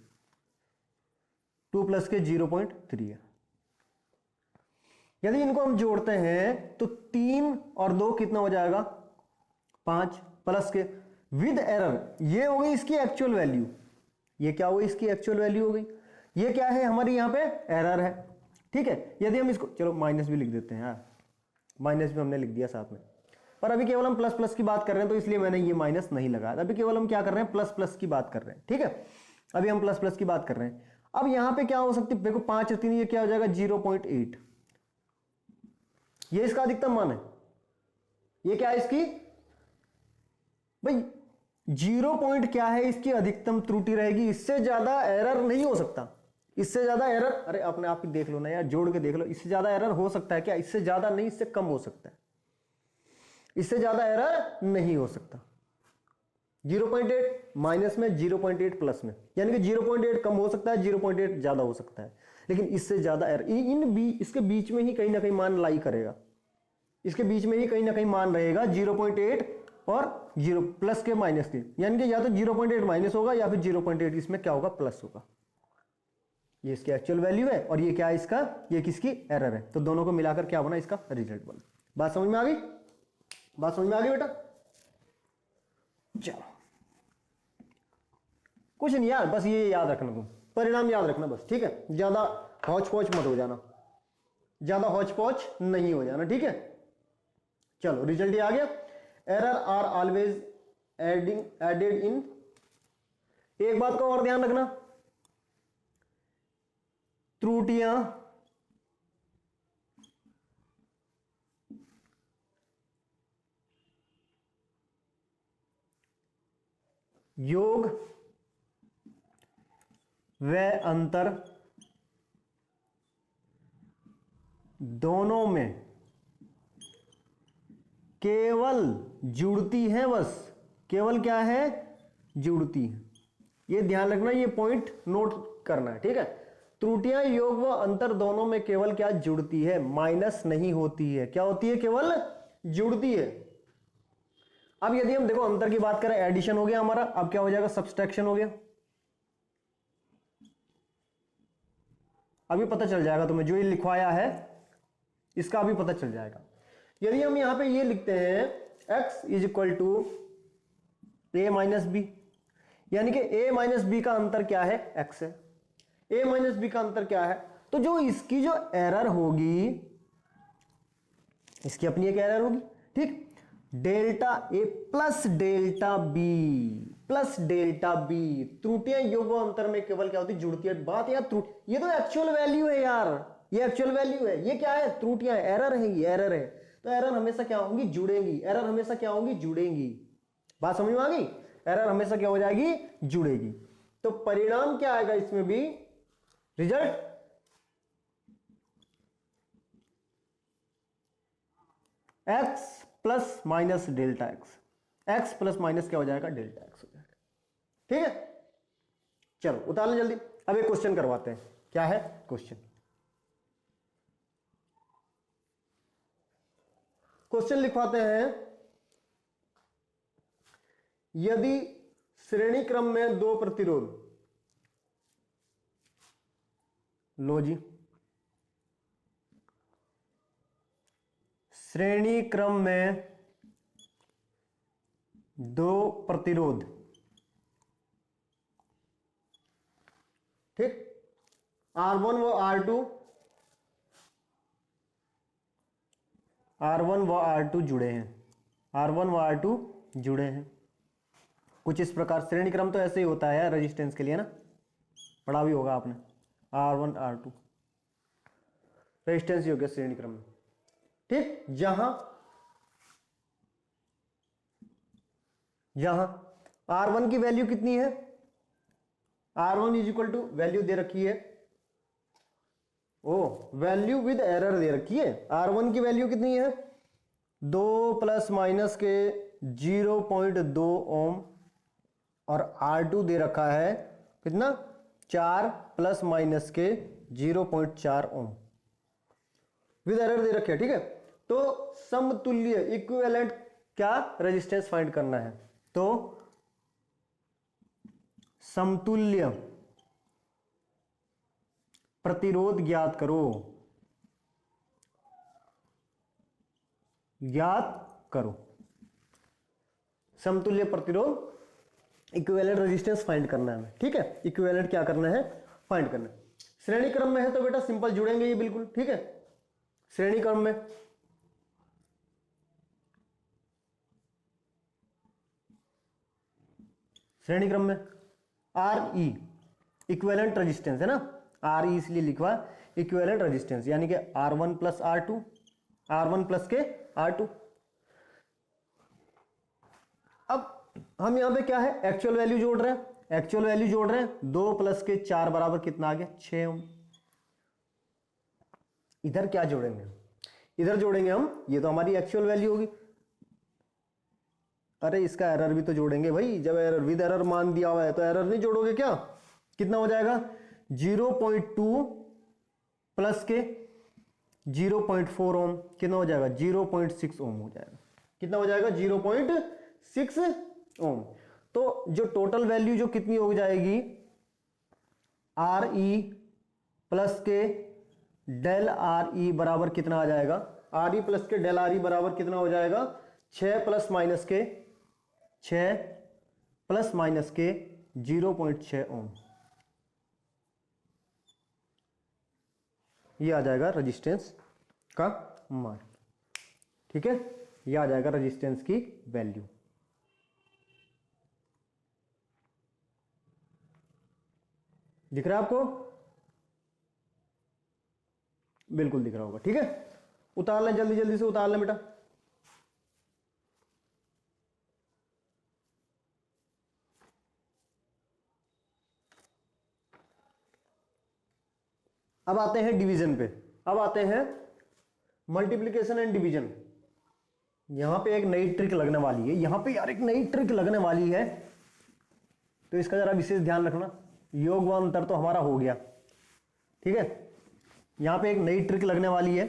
2 प्लस के 0.3 है। यदि इनको हम जोड़ते हैं तो 3 और 2 कितना हो जाएगा? 5 प्लस के विद एरर, ये हो गई इसकी एक्चुअल वैल्यू। ये क्या हो गई? इसकी एक्चुअल वैल्यू हो गई। ये क्या है? हमारी यहां पे एरर है, ठीक है। यदि हम इसको, चलो माइनस भी लिख देते हैं यार, माइनस भी हमने लिख दिया साथ में, पर अभी केवल हम प्लस प्लस की बात कर रहे हैं तो इसलिए मैंने ये माइनस नहीं लगाया। अभी केवल हम क्या कर रहे हैं? प्लस प्लस की बात कर रहे हैं, ठीक है। अभी हम प्लस प्लस की बात कर रहे हैं। अब यहां पे क्या हो सकती है? देखो 5 और 3, ये क्या हो जाएगा? 0.8। ये इसका अधिकतम मान है। ये क्या है इसकी? भाई 0 पॉइंट क्या है? इसकी अधिकतम त्रुटि रहेगी। इससे ज्यादा एरर नहीं हो सकता। इससे ज्यादा एरर, अरे अपने आप ही देख लो ना यार, जोड़ के देख लो। इससे ज्यादा एरर हो सकता है क्या? इससे ज्यादा नहीं, इससे कम हो सकता है। इससे ज्यादा एरर नहीं हो सकता। 0.8 माइनस में, 0.8 प्लस में, यानी कि 0.8 कम हो सकता है, 0.8 ज्यादा हो सकता है, लेकिन इससे ज्यादा एरर इसके बीच में ही कहीं ना कहीं मान लाई करेगा। इसके बीच में ही कहीं ना कहीं मान रहेगा 0.8 और 0 प्लस के माइनस के, यानी कि या तो 0.8 माइनस होगा या फिर 0.8 इसमें क्या होगा? प्लस होगा। ये इसकी एक्चुअल वैल्यू है और ये क्या है? इसका, ये किसकी? एरर है। तो दोनों को मिलाकर क्या बना? इसका रिजल्ट बना। बात समझ में आ गई? बात समझ में आ गई बेटा? चलो कुछ नहीं यार, बस ये याद रखना, तुम परिणाम याद रखना बस, ठीक है? ज्यादा हौच पौच मत हो जाना, ज्यादा हौच पौच नहीं हो जाना, ठीक है? चलो रिजल्ट ये आ गया। Error are always added in, एक बात का और ध्यान रखना, त्रुटियां योग व अंतर दोनों में केवल जुड़ती है, बस केवल क्या है? जुड़ती है। ये ध्यान रखना, ये पॉइंट नोट करना है, ठीक है? त्रुटियां योग व अंतर दोनों में केवल क्या जुड़ती है? माइनस नहीं होती है। क्या होती है? केवल जुड़ती है। अब यदि हम देखो अंतर की बात करें, एडिशन हो गया हमारा, अब क्या हो जाएगा? सब्सट्रैक्शन हो गया। अभी पता चल जाएगा तुम्हें, जो ये लिखवाया है इसका अभी पता चल जाएगा। यदि हम यहां पे ये लिखते हैं x is equal to a minus b, यानी कि a माइनस बी का अंतर क्या है? x है। a माइनस बी का अंतर क्या है? तो जो इसकी जो एरर होगी, इसकी अपनी एक एरर होगी, ठीक? Delta a plus delta B, त्रुटियां योग व अंतर में केवल क्या होती? जुड़ती है। बात यार ये तो एक्चुअल वैल्यू है यार, ये एक्चुअल वैल्यू है, ये क्या है? त्रुटियां, एरर है, ये एरर है। तो एरर हमेशा क्या होंगी? जुड़ेंगी। एरर हमेशा क्या होंगी? जुड़ेंगी। बात समझ में आ गई? एरर हमेशा क्या हो जाएगी? जुड़ेगी। तो परिणाम क्या आएगा इसमें भी? Result x plus minus delta x plus minus क्या हो जाएगा? डेल्टा एक्स हो जाएगा, ठीक है? चलो उतार लें जल्दी। अब एक क्वेश्चन करवाते हैं। क्या है क्वेश्चन? क्वेश्चन लिखवाते हैं, यदि श्रेणी क्रम में दो प्रतिरोध, लो जी, श्रेणी क्रम में दो प्रतिरोध, ठीक? R1 व R2 जुड़े हैं, R1 व R2 जुड़े हैं। कुछ इस प्रकार श्रेणी क्रम तो ऐसे ही होता है रेजिस्टेंस के लिए ना, पढ़ा भी होगा आपने। R1 R2 रेजिस्टेंस ही हो गया श्रेणी क्रम में, ठीक? जहां R1 की वैल्यू कितनी है? R1 is equal to, value दे रखी है, ओ वैल्यू विद एरर दे रखी है। R1 की वैल्यू कितनी है? 2 प्लस माइनस के 0.2 ओम, और R2 दे रखा है कितना? 4 प्लस माइनस के 0.4 ओम, विद एरर दे रखे, ठीक है? तो समतुल्य इक्विवेलेंट क्या रेजिस्टेंस फाइंड करना है, तो समतुल्य प्रतिरोध ज्ञात करो, समतुल्य प्रतिरोध, इक्विवेलेंट रेजिस्टेंस फाइंड करना है, ठीक है? इक्विवेलेंट क्या करना है? फाइंड करना है। श्रेणी क्रम में है तो बेटा सिंपल जुड़ेंगे ये बिल्कुल, ठीक है? श्रेणी क्रम में RE इक्विवेलेंट रेजिस्टेंस है ना, RE इसलिए लिखवा इक्विवेलेंट रेजिस्टेंस, यानी कि R1 plus R2, R1 plus के R2। अब हम यहां पे क्या है? एक्चुअल वैल्यू जोड़ रहे हैं। 2 प्लस के 4 बराबर कितना आ गया? 6 ओम। इधर क्या जोड़ेंगे? इधर जोड़ेंगे हम, ये तो हमारी एक्चुअल वैल्यू होगी। अरे इसका एरर भी तो जोड़ेंगे भाई, जब एरर विद एरर मान दिया हुआ है तो एरर नहीं जोड़ोगे क्या? कितना हो जाएगा? 0.2 प्लस के 0.4 ओम, कितना हो जाएगा? 0.6 ओम हो जाएगा। कितना हो जाएगा? 0.6 ओम। तो जो टोटल वैल्यू जो कितनी हो जाएगी? RE प्लस के डेल RE बराबर कितना आ जाएगा? RE प्लस के डेल RE बराबर कितना हो जाएगा 6 प्लस माइनस के 0.6 ओम। ये आ जाएगा रेजिस्टेंस का मान। ठीक है, ये आ जाएगा रेजिस्टेंस की वैल्यू। दिख रहा है आपको? बिल्कुल दिख रहा होगा। ठीक है, उतार लें, जल्दी जल्दी से उतार लें बेटा। अब आते हैं डिवीजन पे। अब आते हैं मल्टीप्लिकेशन एंड डिवीजन। यहां पे एक नई ट्रिक लगने वाली है, यहां पे यार एक नई ट्रिक लगने वाली है, तो इसका जरा विशेष ध्यान रखना। योग व अंतर तो हमारा हो गया। ठीक है, यहां पे एक नई ट्रिक लगने वाली है।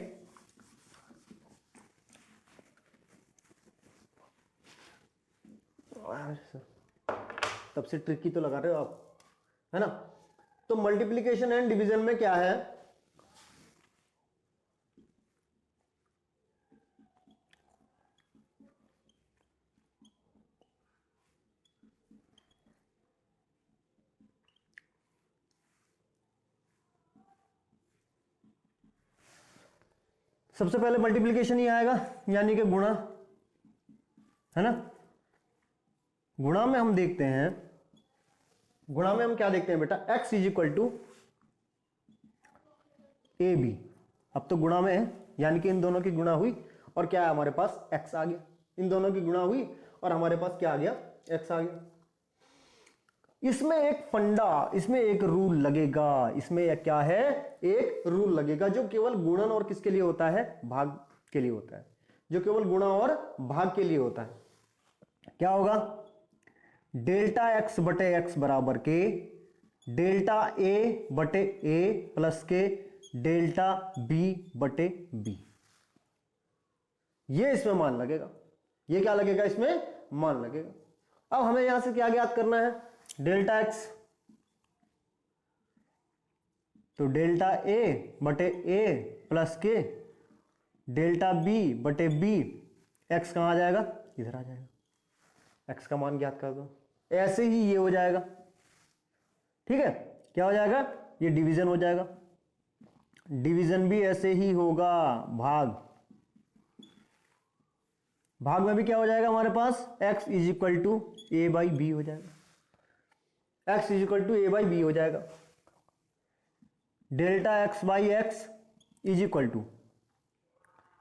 तब से ट्रिक की तो लगा रहे हो आप, है ना? तो मल्टीप्लिकेशन एंड डिवीजन में क्या है, सबसे पहले मल्टीप्लिकेशन ही आएगा, यानी कि गुणा, है ना? गुणा में हम देखते हैं, गुणा में हम क्या देखते हैं बेटा, x is equal to a b. अब तो गुणा में है, यानी कि इन दोनों की गुणा हुई और क्या है हमारे पास x आ गया। इन दोनों की गुणा हुई और हमारे पास क्या आ गया, x आ गया। इसमें एक फंडा, इसमें एक रूल लगेगा, इसमें क्या है, एक रूल लगेगा जो केवल गुणन और किसके लिए होता है, भाग के लिए होता है, जो केवल गुणा और भाग के लिए होता है। क्या होगा, डेल्टा x बटे x बराबर के डेल्टा a बटे a प्लस के डेल्टा b बटे b। ये इसमें मान लगेगा, ये क्या लगेगा, इसमें मान लगेगा। अब हमें यहां से क्या ज्ञात करना है, डेल्टा x, तो डेल्टा a बटे a प्लस के डेल्टा b बटे b, x कहां आ जाएगा, इधर आ जाएगा। x का मान ज्ञात कर दो, ऐसे ही ये हो जाएगा। ठीक है, क्या हो जाएगा, ये डिवीजन हो जाएगा। डिवीजन भी ऐसे ही होगा, भाग में भी क्या हो जाएगा हमारे पास, x is equal to a by b हो जाएगा। x is equal to a by b हो जाएगा। Delta x by x is equal to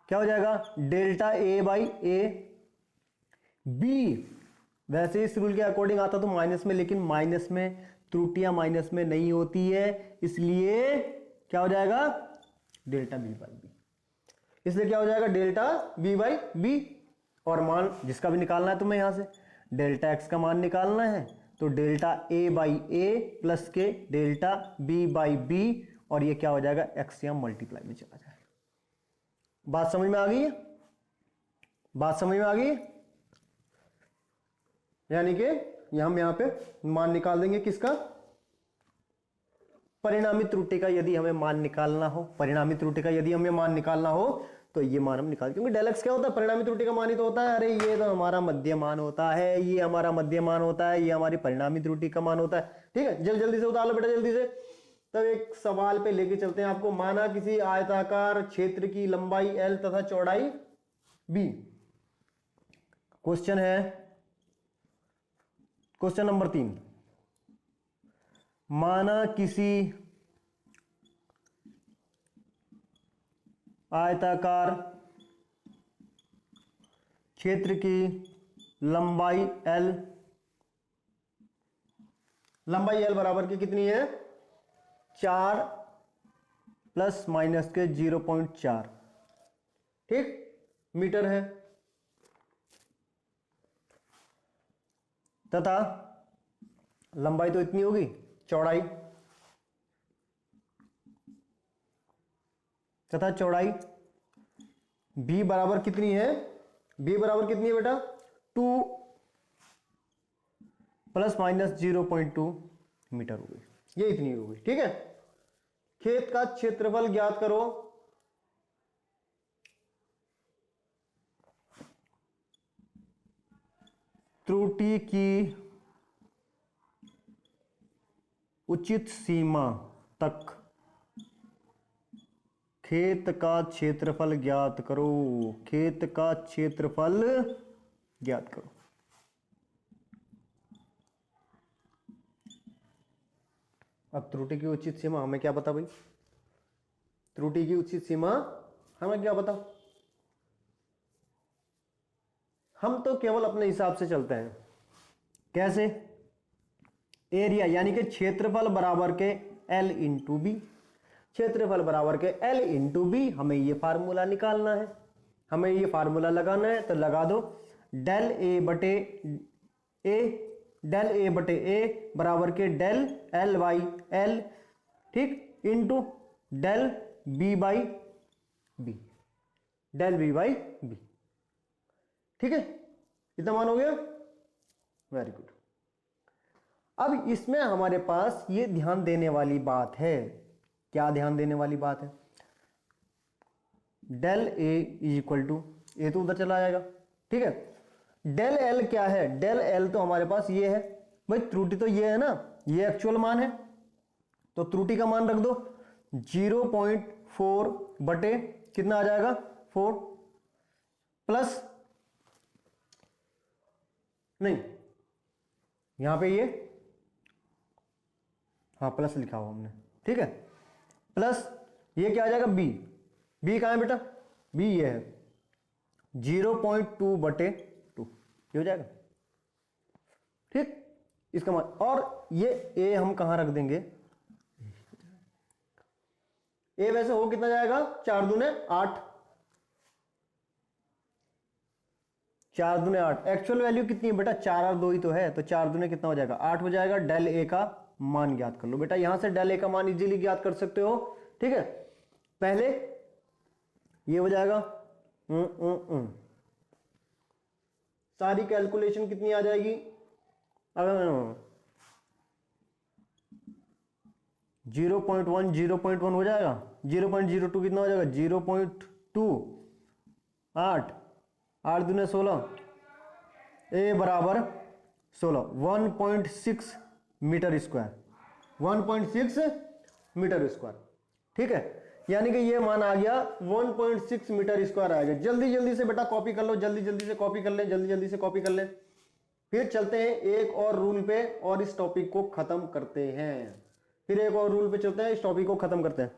क्या हो जाएगा, delta a by a b. वैसे इस रूल के अकॉर्डिंग आता तो माइनस में, लेकिन माइनस में त्रुटियां माइनस में नहीं होती है, इसलिए क्या हो जाएगा, डेल्टा बी बाई बी। इसलिए क्या हो जाएगा, डेल्टा बी बाई बी। और मान जिसका भी निकालना है तुम्हें, यहां से डेल्टा एक्स का मान निकालना है, तो delta A by a plus के डेल्टा बी बाई बी, और ये क्या हो जाएगा, एक्स यहां मल्टीप्लाई में चला जाएगा। बात समझ में आ गई है, बात समझ में आ गई है? यानी कि हम यहां पे मान निकाल देंगे किसका, परिणामी त्रुटि का। यदि हमें मान निकालना हो, परिणामी त्रुटि का यदि हमें मान निकालना हो, तो ये मान हम निकाल, क्योंकि डेल एक्स क्या होता है, परिणामी त्रुटि का मान ही तो होता है। अरे ये तो हमारा मध्य मान होता है, ये हमारा मध्य मान होता है, ये हमारी परिणामी त्रुटि का मान होता है। ठीक है, जल्दी से उतार लो बेटा, जल्दी से। तब एक सवाल पे लेके चलते हैं आपको। माना किसी आयताकार क्षेत्र की लंबाई L तथा चौड़ाई B। क्वेश्चन है, क्वेश्चन नंबर 3। माना किसी आयताकार क्षेत्र की लंबाई L, लंबाई L बराबर की कितनी है, 4 प्लस माइनस के 0.4, ठीक, मीटर है, तथा लंबाई तो इतनी होगी, चौड़ाई तथा चौड़ाई B बराबर कितनी है, B बराबर कितनी है बेटा, 2 प्लस माइनस 0.2 मीटर हो गई, ये इतनी हो गई। ठीक है, खेत का क्षेत्रफल ज्ञात करो। त्रुटि की उचित सीमा तक खेत का क्षेत्रफल ज्ञात करो। खेत का क्षेत्रफल ज्ञात करो। अब त्रुटि की उचित सीमा हमें क्या पता भाई? त्रुटि की उचित सीमा हमें क्या पता? हम तो केवल अपने हिसाब से चलते हैं। कैसे? एरिया यानी कि क्षेत्रफल बराबर के L इंटू बी। क्षेत्रफल बराबर के L इंटू बी, हमें ये फार्मूला निकालना है, हमें ये फार्मूला लगाना है। तो लगा दो, डेल ए बटे ए, डेल ए बटे ए बराबर के डेल एल बाई एल, ठीक, into del B by b, del B by b. ठीक है, इतना मान हो गया? Very good. अब इसमें हमारे पास ये ध्यान देने वाली बात है। क्या ध्यान देने वाली बात है? Del A is equal to, A तो उधर चला जाएगा, ठीक है। डेल एल क्या है? डेल एल तो हमारे पास ये है भाई, त्रुटि तो ये है ना, ये एक्चुअल मान है, तो त्रुटि का मान रख दो 0.4 बटे कितना आ जाएगा 4 प्लस, नहीं यहां पे ये, हाँ प्लस लिखा हुआ हमने, ठीक है, प्लस ये क्या आ जाएगा बी, बी कहां है बेटा? बी ये है 0.2 बटे 2, ये हो जाएगा, ठीक, इसका मान। और ये ए हम कहां रख देंगे? ए वैसे हो कितना जाएगा? 4 दूने 8, 4 दूने 8, एक्चुअल वैल्यू कितनी है बेटा? 4 और 2 ही तो है, तो 4 दूने कितना हो जाएगा? 8 हो जाएगा। डेल ए का मान ज्ञात कर लो बेटा, यहां से डेल ए का मान इजीली ज्ञात कर सकते हो, ठीक है। पहले ये हो जाएगा सारी कैलकुलेशन कितनी आ जाएगी? अगर 0.1 0.1 हो जाएगा, 0.02 कितना हो जाएगा? 0.2, 8, 8 दूने 16, ए बराबर 16, 1.6 मीटर स्क्वायर, 1.6 मीटर स्क्वायर, ठीक है। यानी कि ये मान आ गया 1.6 मीटर स्क्वायर आ गया। जल्दी जल्दी से बेटा कॉपी कर लो, जल्दी जल्दी से कॉपी कर लें, जल्दी जल्दी से कॉपी कर लें। फिर चलते हैं एक और रूल पे और इस टॉपिक को खत्म करते हैं। फिर एक और रूल पे चलते हैं, इस टॉपिक को खत्म करते हैं।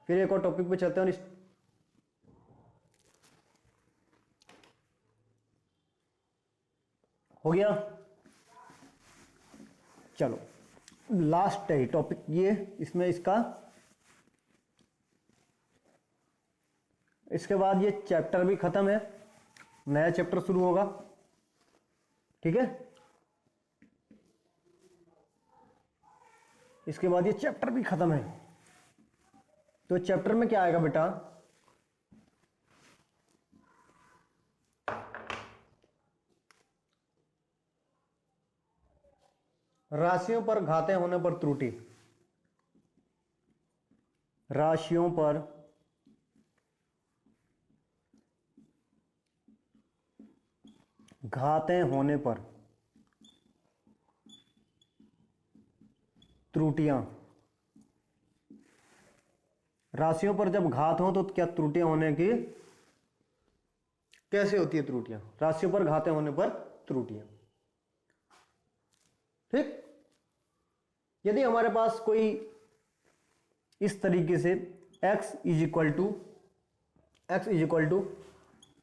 फिर एक और टॉपिक पे चलते हैं और इस हो गया। चलो लास्ट है टॉपिक ये, इसमें इसके बाद ये चैप्टर भी खत्म है, नया चैप्टर शुरू होगा, ठीक है। इसके बाद ये चैप्टर भी खत्म है, तो चैप्टर में क्या आएगा बेटा? राशियों पर घाते होने पर त्रुटि, राशियों पर घाते होने पर त्रुटियां, राशियों पर जब घात हो तो क्या त्रुटियां होने की, कैसे होती है त्रुटियां? राशियों पर घाते होने पर त्रुटियां, ठीक। यदि हमारे पास कोई इस तरीके से x इज इक्वल टू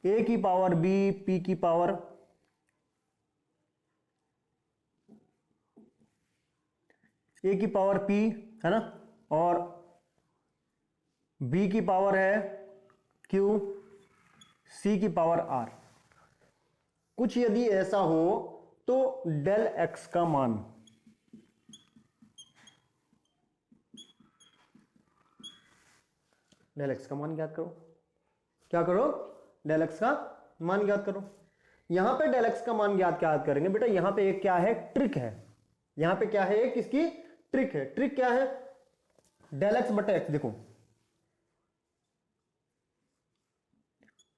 ए की पावर b p की पावर a की पावर p है ना, और b की पावर है q, c की पावर r। कुछ यदि ऐसा हो तो डेल x का मान, डेल एक्स का मान ज्ञात करो। क्या करो? डेल एक्स का मान ज्ञात करो। यहां पे डेल एक्स का मान ज्ञात क्या करेंगे बेटा? यहां पे एक क्या है? ट्रिक है। यहां पे क्या है? एक इसकी ट्रिक है। ट्रिक क्या है? डेल एक्स बटे एक्स, देखो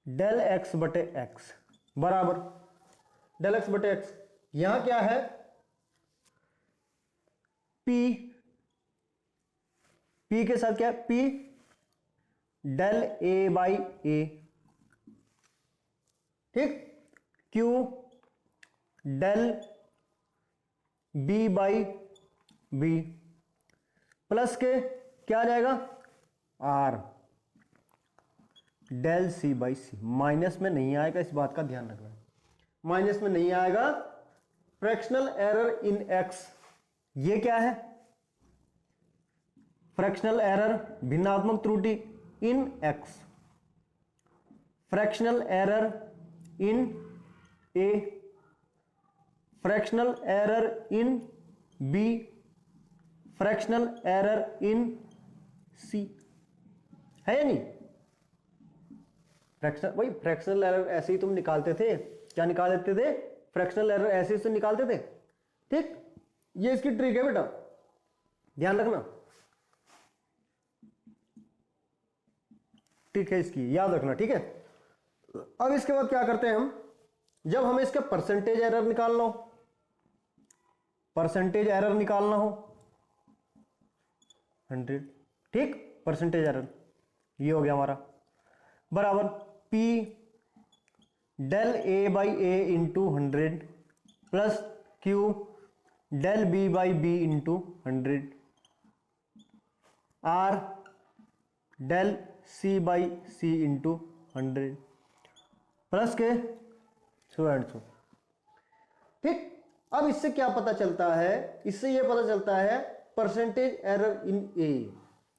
डेल एक्स बटे एक्स बराबर डेल एक्स बटे एक्स। यहां क्या है, पी, पी के साथ क्या है, p del a by a, ठीक, q del B by B, plus के क्या आ जाएगा, r del c by c. Minus में नहीं आएगा, इस बात का ध्यान रखना, माइनस में नहीं आएगा। फ्रैक्शनल एरर इन एक्स, ये क्या है, फ्रैक्शनल एरर भिन्नात्मक त्रुटि in X, fractional error in A, fractional error in B, fractional error in C, है या नहीं। फ्रैक्शनल, वही फ्रैक्शनल एरर ऐसे ही तुम निकालते थे, क्या निकाल देते थे, फ्रैक्शनल एरर ऐसे ही निकालते थे, ठीक। ये इसकी ट्रिक है बेटा, ध्यान रखना, ठीक है, इसकी याद रखना, ठीक है। अब इसके बाद क्या करते हैं हम, जब हमें इसका परसेंटेज एरर निकालना हो, परसेंटेज एरर निकालना हो 100, ठीक, परसेंटेज एरर ये हो गया हमारा, बराबर P del A by a into 100 plus Q del B by b into 100 R del C by c into 100 plus के सो एंड सो, ठीक। अब इससे क्या पता चलता है, इससे यह पता चलता है परसेंटेज एरर इन ए,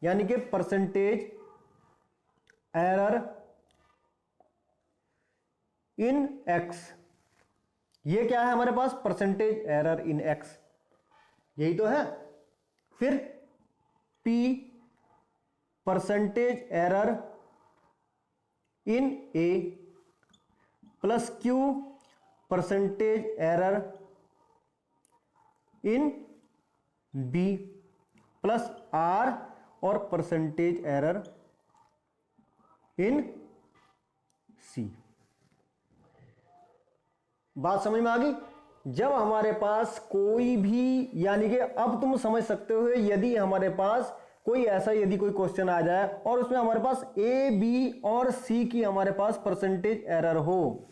यानी कि परसेंटेज एरर इन एक्स, ये क्या है हमारे पास, परसेंटेज एरर इन एक्स, यही तो है। फिर P percentage error in A plus Q percentage error in B plus R और परसेंटेज एरर इन C। बात समझ में आ गई। जब हमारे पास कोई भी, यानी कि अब तुम समझ सकते हो, यदि हमारे पास कोई ऐसा, यदि कोई क्वेश्चन आ जाए और उसमें हमारे पास ए बी और सी की हमारे पास परसेंटेज एरर हो,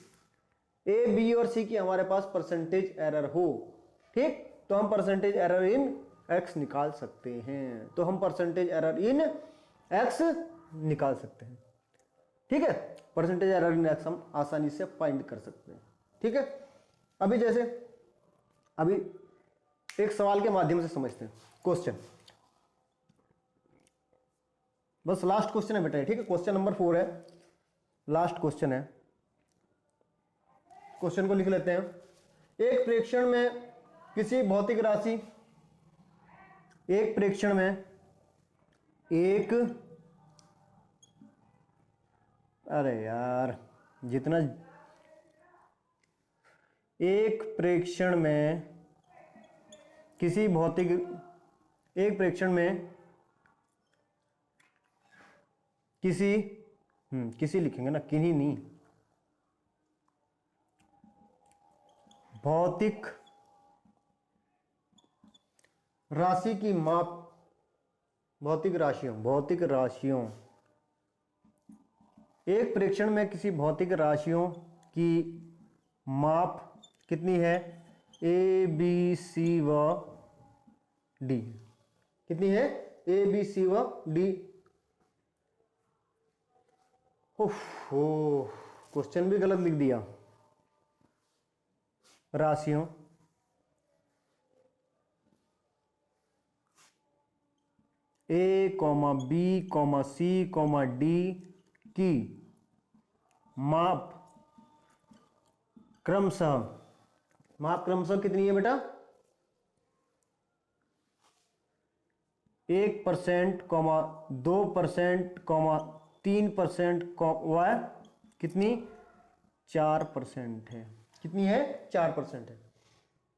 ए बी और सी की हमारे पास परसेंटेज एरर हो, ठीक, तो हम परसेंटेज एरर इन एक्स निकाल सकते हैं, तो हम परसेंटेज एरर इन एक्स निकाल सकते हैं, ठीक है। परसेंटेज एरर इन एक्स हम आसानी से फाइंड कर सकते हैं, ठीक है। अभी जैसे अभी एक सवाल के माध्यम से समझते हैं, क्वेश्चन, बस लास्ट क्वेश्चन है बेटा, ठीक है, क्वेश्चन नंबर 4 है, लास्ट क्वेश्चन है। क्वेश्चन को लिख लेते हैं। एक प्रेक्षण में किसी भौतिक राशि, एक प्रेक्षण में एक, अरे यार जितना, एक प्रेक्षण में किसी भौतिक, एक प्रेक्षण में किसी, किसी लिखेंगे ना, किन्हीं नहीं, भौतिक राशि की माप, भौतिक राशियों, एक प्रेक्षण में किसी भौतिक राशियों की माप कितनी है, ए बी सी व डी, कितनी है, ए बी सी व डी। ओहो, क्वेश्चन भी गलत लिख दिया, राशियों ए comma B comma C comma D की माप क्रमशः, माप क्रमशः कितनी है बेटा, 1%, 2%, 3%, व कितनी 4% है, कितनी है 4% है।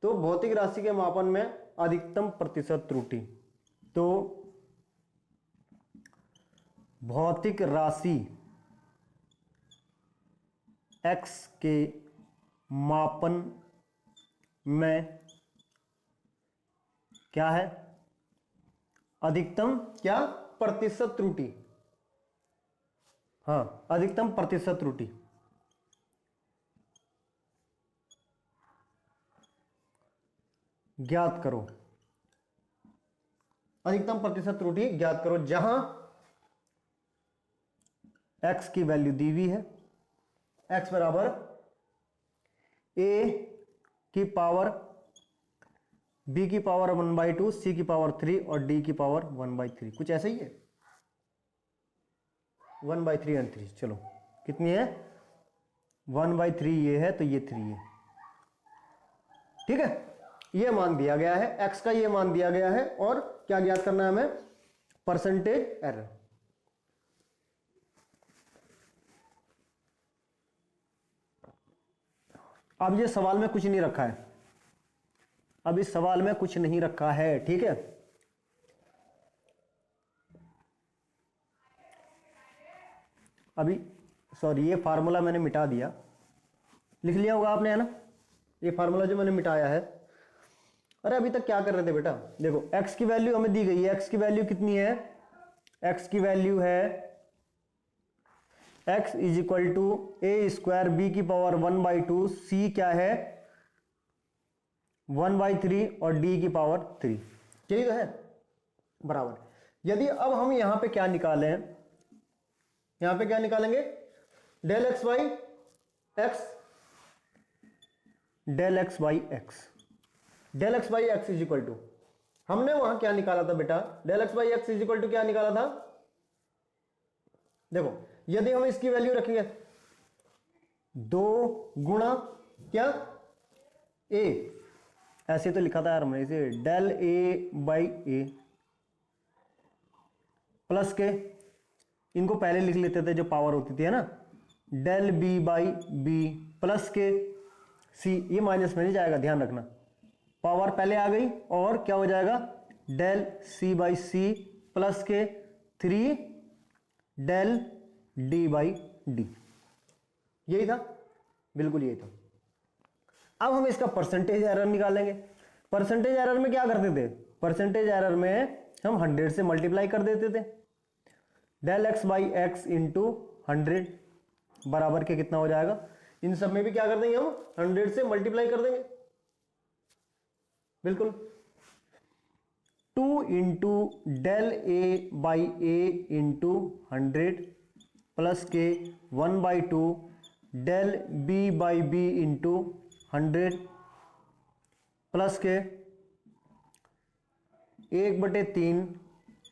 तो भौतिक राशि के मापन में अधिकतम प्रतिशत त्रुटि, तो भौतिक राशि x के मापन में क्या है, अधिकतम क्या, प्रतिशत त्रुटि। हाँ, अधिकतम प्रतिशत त्रुटि। ज्ञात करो, अधिकतम प्रतिशत त्रुटि ज्ञात करो जहां x की वैल्यू दी हुई है, x बराबर a की पावर b की पावर 1/2, c की पावर 3 और d की पावर 1/3, कुछ ऐसा ही है, 1/3 एंड 3। चलो कितनी है, 1/3 ये है तो ये 3 है, ठीक है। ये मान दिया गया है, x का ये मान दिया गया है, और क्या ज्ञात करना है हमें, परसेंटेज एरर। अब ये सवाल में कुछ नहीं रखा है, अब इस सवाल में कुछ नहीं रखा है, ठीक है। अभी सॉरी, ये फार्मूला मैंने मिटा दिया, लिख लिया होगा आपने, है ना, ये फार्मूला जो मैंने मिटाया है। अरे अभी तक क्या कर रहे थे बेटा, देखो x की वैल्यू हमें दी गई है, x की वैल्यू कितनी है, x की वैल्यू है x is equal to a square b की पावर 1/2, c क्या है 1/3 और d की पावर 3, यही तो है, बराबर। यदि अब हम यहां पे क्या निकालें, यहां पे क्या निकालेंगे, del x by x, del x by x, del x by x is equal to, हमने वहां क्या निकाला था बेटा, del x by x is equal to क्या निकाला था, देखो यदि हम इसकी वैल्यू रखेंगे 2 गुणा क्या ए, ऐसे तो लिखा था यार हमने इसे, del a by a plus के, इनको पहले लिख लेते थे जो पावर होती थी, है ना, del B by B plus के सी, ये माइनस में नहीं जाएगा, ध्यान रखना, पावर पहले आ गई, और क्या हो जाएगा, del c by c plus के 3 डेल डी बाई डी, यही था, बिल्कुल यही था। अब हम इसका परसेंटेज एरर निकालेंगे। परसेंटेज एरर में क्या करते थे, परसेंटेज एरर में हम 100 से मल्टीप्लाई कर देते थे, del x by x into 100 बराबर के कितना हो जाएगा, इन सब में भी क्या कर देंगे हम 100 से मल्टीप्लाई कर देंगे, बिल्कुल, 2 into del a by a into 100 plus के 1/2 del B by b into 100 plus के 1/3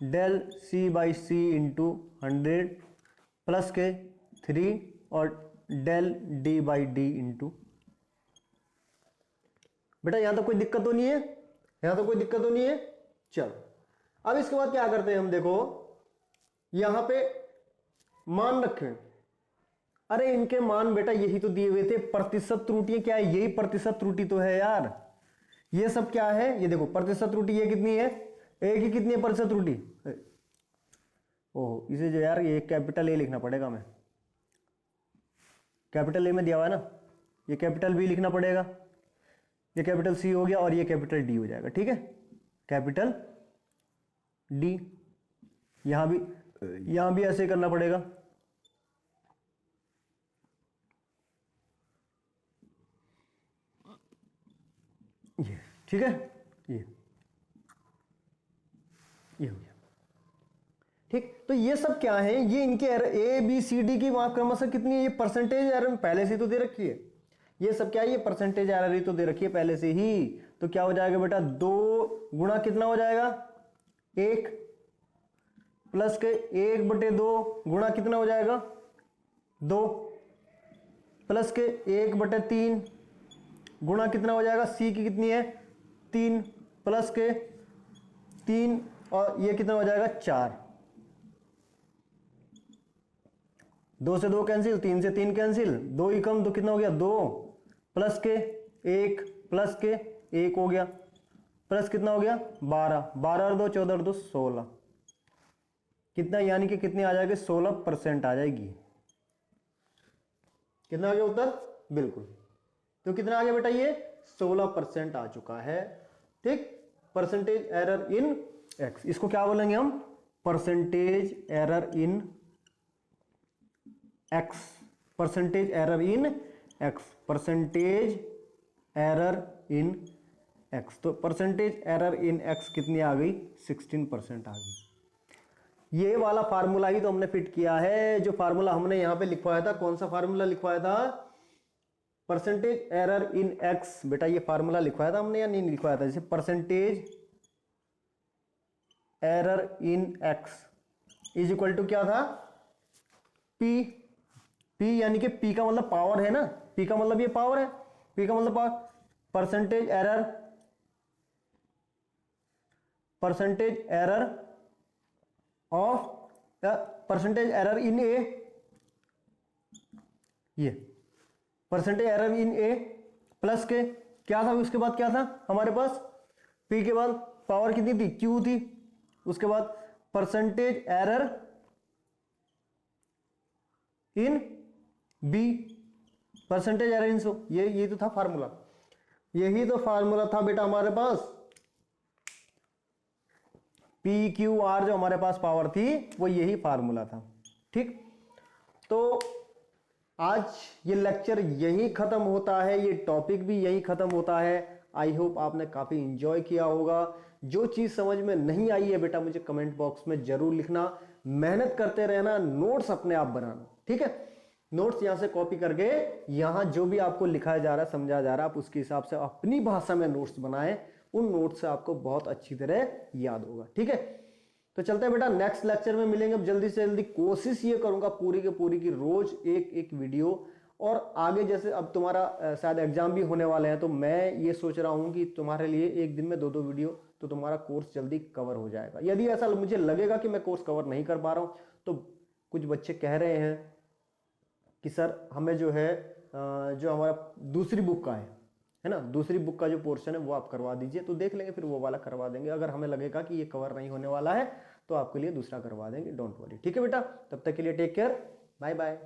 del c by c into 100 plus के 3 और del d by d into, बेटा यहां तो कोई दिक्कत तो नहीं है, यहां तो कोई दिक्कत तो नहीं है। चलो अब इसके बाद क्या करते हैं हम, देखो यहां पे मान रखें, अरे इनके मान बेटा यही तो दिए हुए थे, प्रतिशत त्रुटि क्या है, यही प्रतिशत त्रुटि तो है यार, ये सब क्या है, ये देखो प्रतिशत त्रुटि ये कितनी है, ए की कितनी है प्रतिशत त्रुटि, ओह इसे जो यार ये कैपिटल ए लिखना पड़ेगा, हमें कैपिटल ए में दिया हुआ है ना, ये कैपिटल बी लिखना पड़ेगा, ये कैपिटल सी हो गया और ये कैपिटल डी हो जाएगा, ठीक है, कैपिटल डी, यहां भी ऐसे करना पड़ेगा, ये ठीक है, ये हो गया, ठीक। तो ये सब क्या है, ये इनके ए बी सी डी की मार्क क्रमशः कितनी है, ये परसेंटेज एरर पहले से तो दे रखी है, ये सब क्या है, ये परसेंटेज एरर ही तो दे रखी है पहले से ही, तो क्या हो जाएगा बेटा 2 गुणा कितना हो जाएगा 1 प्लस के 1/2 गुणा कितना हो जाएगा 2 प्लस के 1/3 गुणा कितना हो जाएगा, सी की कितनी है 3 प्लस के 3 और ये कितना हो जाएगा 4, 2 से 2 कैंसिल, 3 से 3 कैंसिल, 2 ही कम तो कितना हो गया 2 प्लस के 1 प्लस के 1 हो गया, प्लस कितना हो गया 12, 12 और 2 14 और 2 16, कितना यानी कि कितनी आ जाएगी 16% आ जाएगी, कितना आ गया उत्तर, बिल्कुल। तो कितना आ गया बेटा, ये 16% आ चुका है। ठीक, परसेंटेज एरर इन एक्स, इसको क्या बोलेंगे हम, percentage error in x, percentage error in x, percentage error in x. तो परसेंटेज एरर इन एक्स कितनी आ गई, 16% आ गई। ये वाला फार्मूला ही तो हमने फिट किया है, जो फार्मूला हमने यहां पे लिखवाया था। कौन सा फार्मूला लिखवाया था, परसेंटेज एरर इन एक्स। बेटा ये फार्मूला लिखवाया था हमने या नहीं लिखवाया था, जैसे percentage error in x is equal to क्या था, पी। पी यानी कि पी का मतलब पावर है ना, पी का मतलब ये पावर है, पी का मतलब power, percentage error, percentage error of, percentage error in A, ये percentage error in A plus के क्या था, उसके बाद क्या था हमारे पास, पी के बाद पावर कितनी थी, क्यू थी, उसके बाद percentage error in B, percentage error in so, ये तो था फार्मूला, यही तो फार्मूला था बेटा हमारे पास। पी क्यू आर जो हमारे पास पावर थी वो यही फार्मूला था। ठीक, तो आज ये लेक्चर यही खत्म होता है, ये टॉपिक भी यही खत्म होता है। आई होप आपने काफी इंजॉय किया होगा। जो चीज समझ में नहीं आई है बेटा मुझे कमेंट बॉक्स में जरूर लिखना, मेहनत करते रहना, नोट्स अपने आप बनाना। ठीक है, नोट्स यहां से कॉपी करके यहां जो भी आपको लिखाया जा रहा है, समझा जा रहा है, आप उसके हिसाब से अपनी भाषा में नोट्स बनाएं, उन नोट्स से आपको बहुत अच्छी तरह याद होगा। ठीक है, तो चलते हैं बेटा, नेक्स्ट लेक्चर में मिलेंगे। अब जल्दी से जल्दी कोशिश ये करूंगा पूरी के पूरी की रोज एक एक वीडियो, और आगे जैसे अब तुम्हारा शायद एग्जाम भी होने वाले हैं, तो मैं ये सोच रहा हूं कि तुम्हारे लिए एक दिन में 2-2 वीडियो, तो तुम्हारा कोर्स जल्दी कवर हो जाएगा। यदि ऐसा मुझे लगेगा कि मैं कोर्स कवर नहीं कर पा रहा हूं, तो कुछ बच्चे कह रहे हैं कि सर हमें जो है जो हमारा दूसरी बुक का है ना, दूसरी बुक का जो पोर्शन है वो आप करवा दीजिए, तो देख लेंगे, फिर वो वाला करवा देंगे। अगर हमें लगेगा कि ये कवर नहीं होने वाला है तो आपके लिए दूसरा करवा देंगे, डोंट वरी। ठीक है बेटा, तब तक के लिए टेक केयर, बाय बाय।